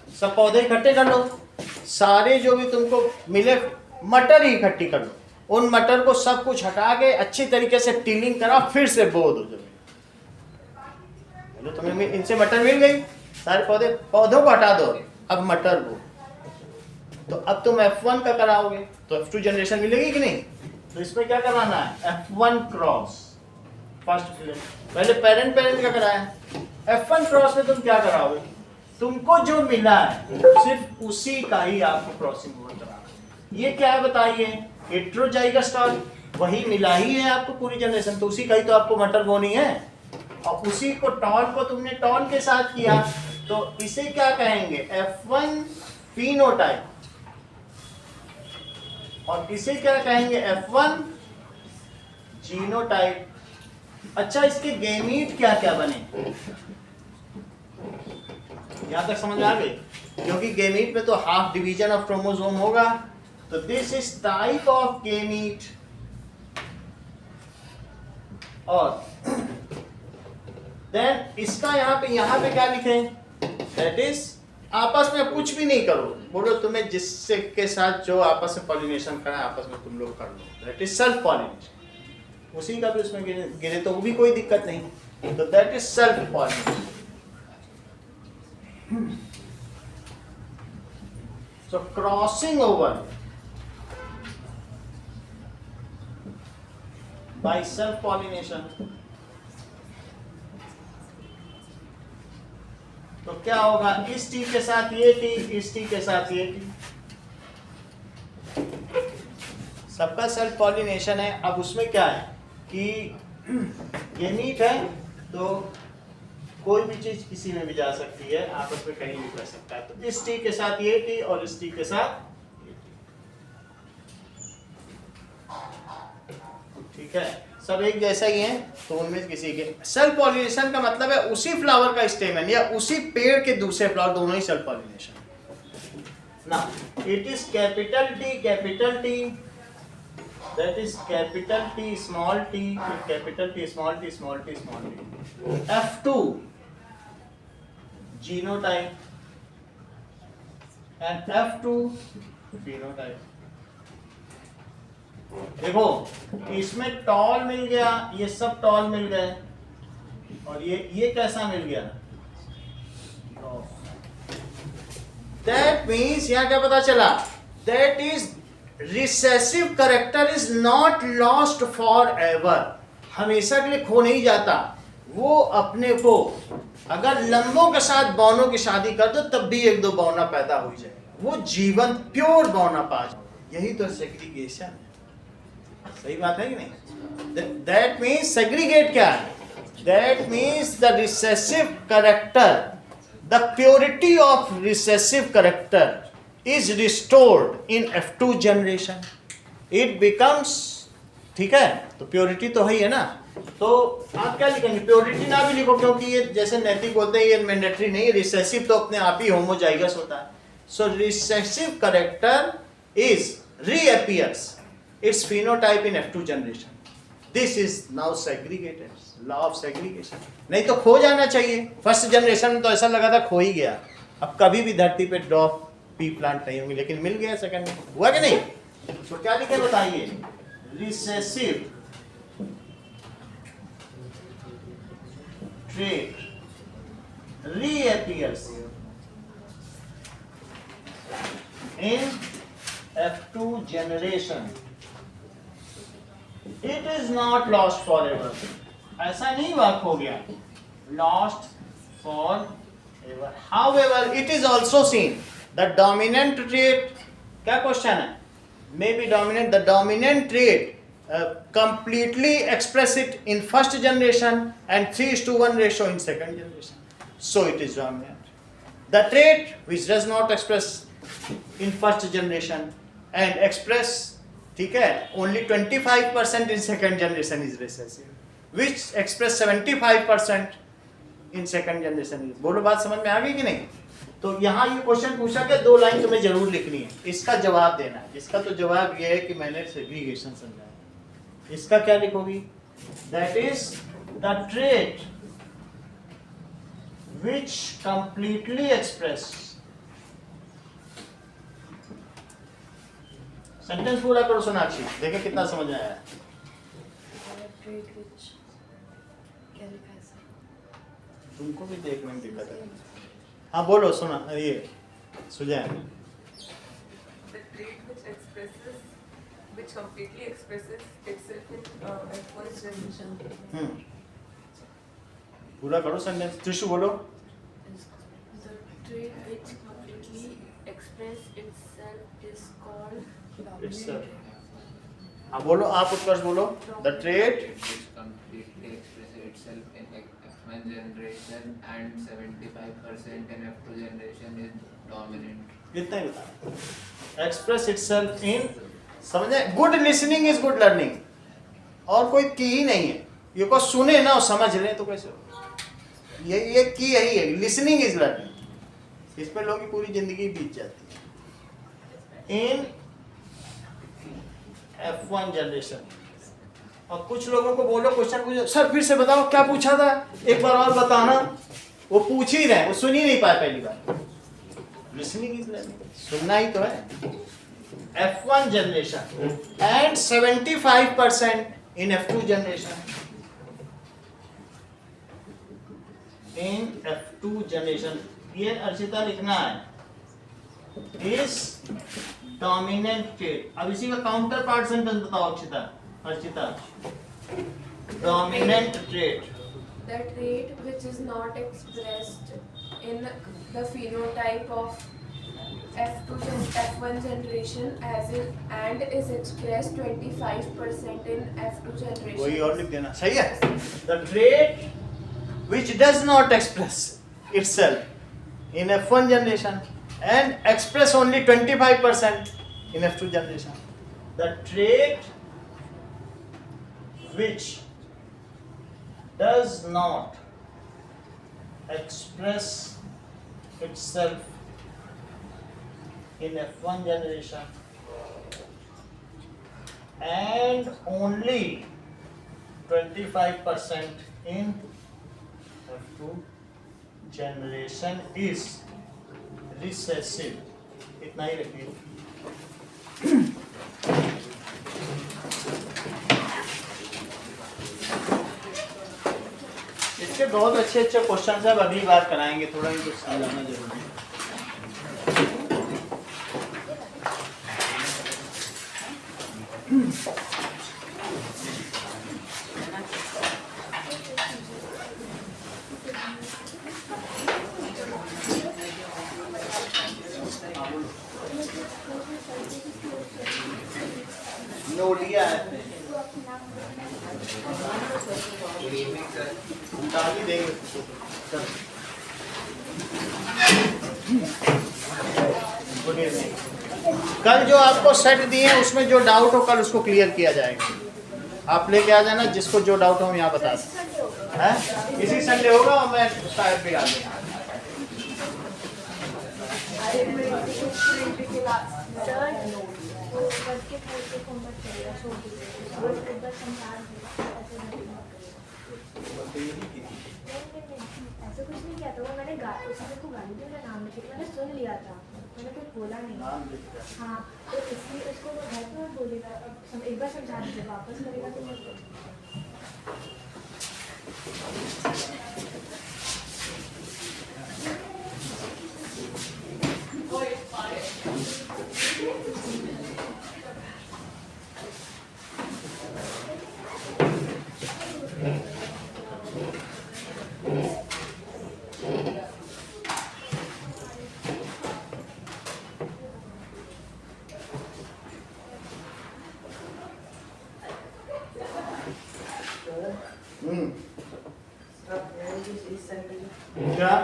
सब पौधे इकट्ठे कर लो, सारे जो भी तुमको मिले मटर ही इकट्ठी कर लो, उन मटर को सब कुछ हटा के अच्छी तरीके से टिलिंग करा, फिर से बो दो जमीन। तुम्हें इनसे मटर मिल गई, सारे पौधों को हटा दो, अब मटर बो। तो अब तुम F1 का कराओगे तो F2 जनरेशन मिलेगी कि नहीं? तो इसमें क्या कराना है? F1 क्रॉस फर्स्ट, पहले पेरेंट का कराया, F1 क्रॉस में तुम क्या कराओगे? तुमको जो मिला है सिर्फ उसी का ही आपको क्रॉसिंग ओवर कराना है। ये क्या है बताइए? हेटेरोजाइगस टॉल, वही मिला ही है आपको पूरी जनरेशन, तो उसी का ही तो आपको मटर बोनी है, और उसी को टॉल को तुमने टॉल के साथ किया, तो इसे क्या कहेंगे? F1 फिनोटाइप, और इसे क्या कहेंगे? F1 genotype. अच्छा, इसके गेमीट क्या क्या बने? यहां तक समझ आ गई? क्योंकि गेमीट में तो हाफ डिवीजन ऑफ क्रोमोसोम होगा, तो this is type of gamete. और देन इसका यहां पे क्या लिखें? दैट इज, आपस में कुछ भी नहीं करो, बोलो तुम्हें जिससे के साथ जो आपस में पॉलिनेशन करना है आपस में तुम लोग कर लो, दैट इज सेल्फ पॉलिनेशन। उसी का भी उसमें गिरे तो वो भी कोई दिक्कत नहीं, तो that is self pollination. So crossing over by self pollination, तो क्या होगा? इस टी के साथ ये टी, इस टी के साथ ये टी, सबका सेल्फ पॉलिनेशन है। अब उसमें क्या है कि ये मीट है तो कोई भी चीज किसी में भी जा सकती है, आपस में कहीं भी कर सकता है, तो इस टी के साथ ये टी और इस टी के साथ ये टी, ठीक है, सब एक जैसा ही है, तो उनमें किसी के सेल्फ पॉलिनेशन का मतलब है उसी फ्लावर का स्टेमन या उसी पेड़ के दूसरे फ्लावर, दोनों ही सेल्फ पॉलिनेशन। ना it is capital T, that is capital T small T, capital T small T small T small T. F2 genotype and F2 phenotype. देखो इसमें टॉल मिल गया, ये सब टॉल मिल गए, और ये कैसा मिल गया? दैट मीन्स यहां क्या पता चला? That is recessive character is not lost for ever, हमेशा के लिए खो नहीं जाता। वो अपने को अगर लंबों के साथ बौनों की शादी कर दो तब भी एक दो बौना पैदा हो जाएगा, वो जीवन प्योर बौना पा जाए। यही तो सेग्रीगेशन है, सही बात है कि नहीं? दैट मीन्स सेग्रीगेट क्या है? That means the recessive character, the purity of recessive character is restored in F2 generation, it becomes, ठीक है, तो प्योरिटी तो है ही है ना, तो आप क्या लिखेंगे? प्योरिटी ना भी लिखो, क्योंकि ये जैसे नैतिक बोलते हैं ये मैंडेटरी नहीं, रिसेसिव तो अपने आप ही होमोजाइगस होता है। So recessive character is reappears its phenotype in F2 generation, this is now segregated, law of segregation. नहीं तो खो जाना चाहिए, फर्स्ट जनरेशन में तो ऐसा लगा था खो ही गया, अब कभी भी धरती पे ड्रॉप पी प्लांट नहीं होंगे, लेकिन मिल गया सेकंड में, हुआ कि नहीं? तो क्या लिखे बताइए? Recessive trait reappears in F2 generation, it is not lost for ever, ऐसा नहीं हुआ खो गया, lost for ever. However it is also seen the dominant trait, क्या क्वेश्चन है? May be dominant, the dominant trait completely express it in first generation and 3:1 ratio in second generation, so it is dominant. The trait which does not express in first generation and express, ठीक है, only 25% in second generation is recessive, which express 75% in second generation is, बोलो बात समझ में आ गई कि नहीं? तो यहाँ ये क्वेश्चन पूछा कि 2 लाइन तुम्हें जरूर लिखनी है, इसका जवाब देना है। इसका तो जवाब ये है कि मैंने सेग्रीगेशन समझाया। इसका क्या लिखोगी? That is the trait which completely express, sentence पूरा करो सोनाक्षी, देखे कितना समझ में आया। तुमको भी देखने में दिक्कत है। हाँ बोलो सुना, ये सुझाव trait which completely expresses itself in F1's generation. पूरा करो सेंटेंस, त्रिशु बोलो। The trait which completely express itself is called Itself. हाँ बोलो, आप उत्कर्ष बोलो। The trait which completely expresses itself in F1 generation and 75% in F2 generation is dominant. इतना ही बता। Express itself in, समझे? Good listening is good learning. और कोई की ही नहीं है। ये को सुने ना और समझ लें तो कैसे हो? ये की यही है, लिसनिंग इज लर्निंग। इस पर लोगों की पूरी जिंदगी बीत जाती है इन F1 जनरेशन। और कुछ लोगों को बोलो, क्वेश्चन पूछो, सर फिर से बताओ क्या पूछा था, एक बार और बताना। वो पूछ ही रहे, वो सुन ही नहीं पाए पहली बार। लिसनिंग इज लर्निंग, सुनना ही तो है। F1 generation and 75% in F2 generation. In F2 generation, ये अर्चिता लिखना है is dominant trait। अब इसी का काउंटर पार्ट सेंटेंस बताओ Archita. Dominant trait, the trait which is not expressed in the phenotype of F1 generation and is expressed 25% in F2 generation. वही और लिख देना, सही है। The trait which does not express itself in F1 generation and express only 25% in F2 generation. The trait which does not express itself in F1 generation and only 25% in F2 generation is recessive। इतना ही रखिए। इसके बहुत अच्छे अच्छे question है, अगली बार कराएंगे, थोड़ा ही कुछ समझाना जरूरी है। नो लिया है, डाल ही देंगे। कल जो आपको सेट दिए हैं उसमें जो डाउट हो कल उसको क्लियर किया जाएगा। आप लेके आ जाना, जिसको जो डाउट हो यहाँ बता दें। हैं इसी संडे होगा और मैं उसका ऐप भी डाल दूँगा। ऐसा कुछ नहीं किया था, वो मैंने उसको गाली दी, मेरा नाम लिख, मैंने सुन लिया था, मैंने कुछ बोला नहीं। हाँ तो इसलिए उसको वो घर पे बोलेगा, अब एक बार समझा दीजिए, वापस करेगा तो मैं क्या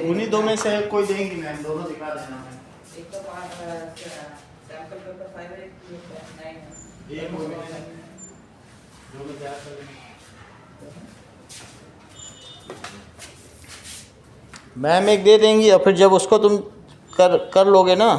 उन्हीं दो में से कोई देंगी मैम, दोनों दिखा देना। एक तो सैंपल पेपर 5 है, एक 9 है। जो में तैयार कर लेंगे। मैम एक दे देंगी और फिर जब उसको तुम कर लोगे ना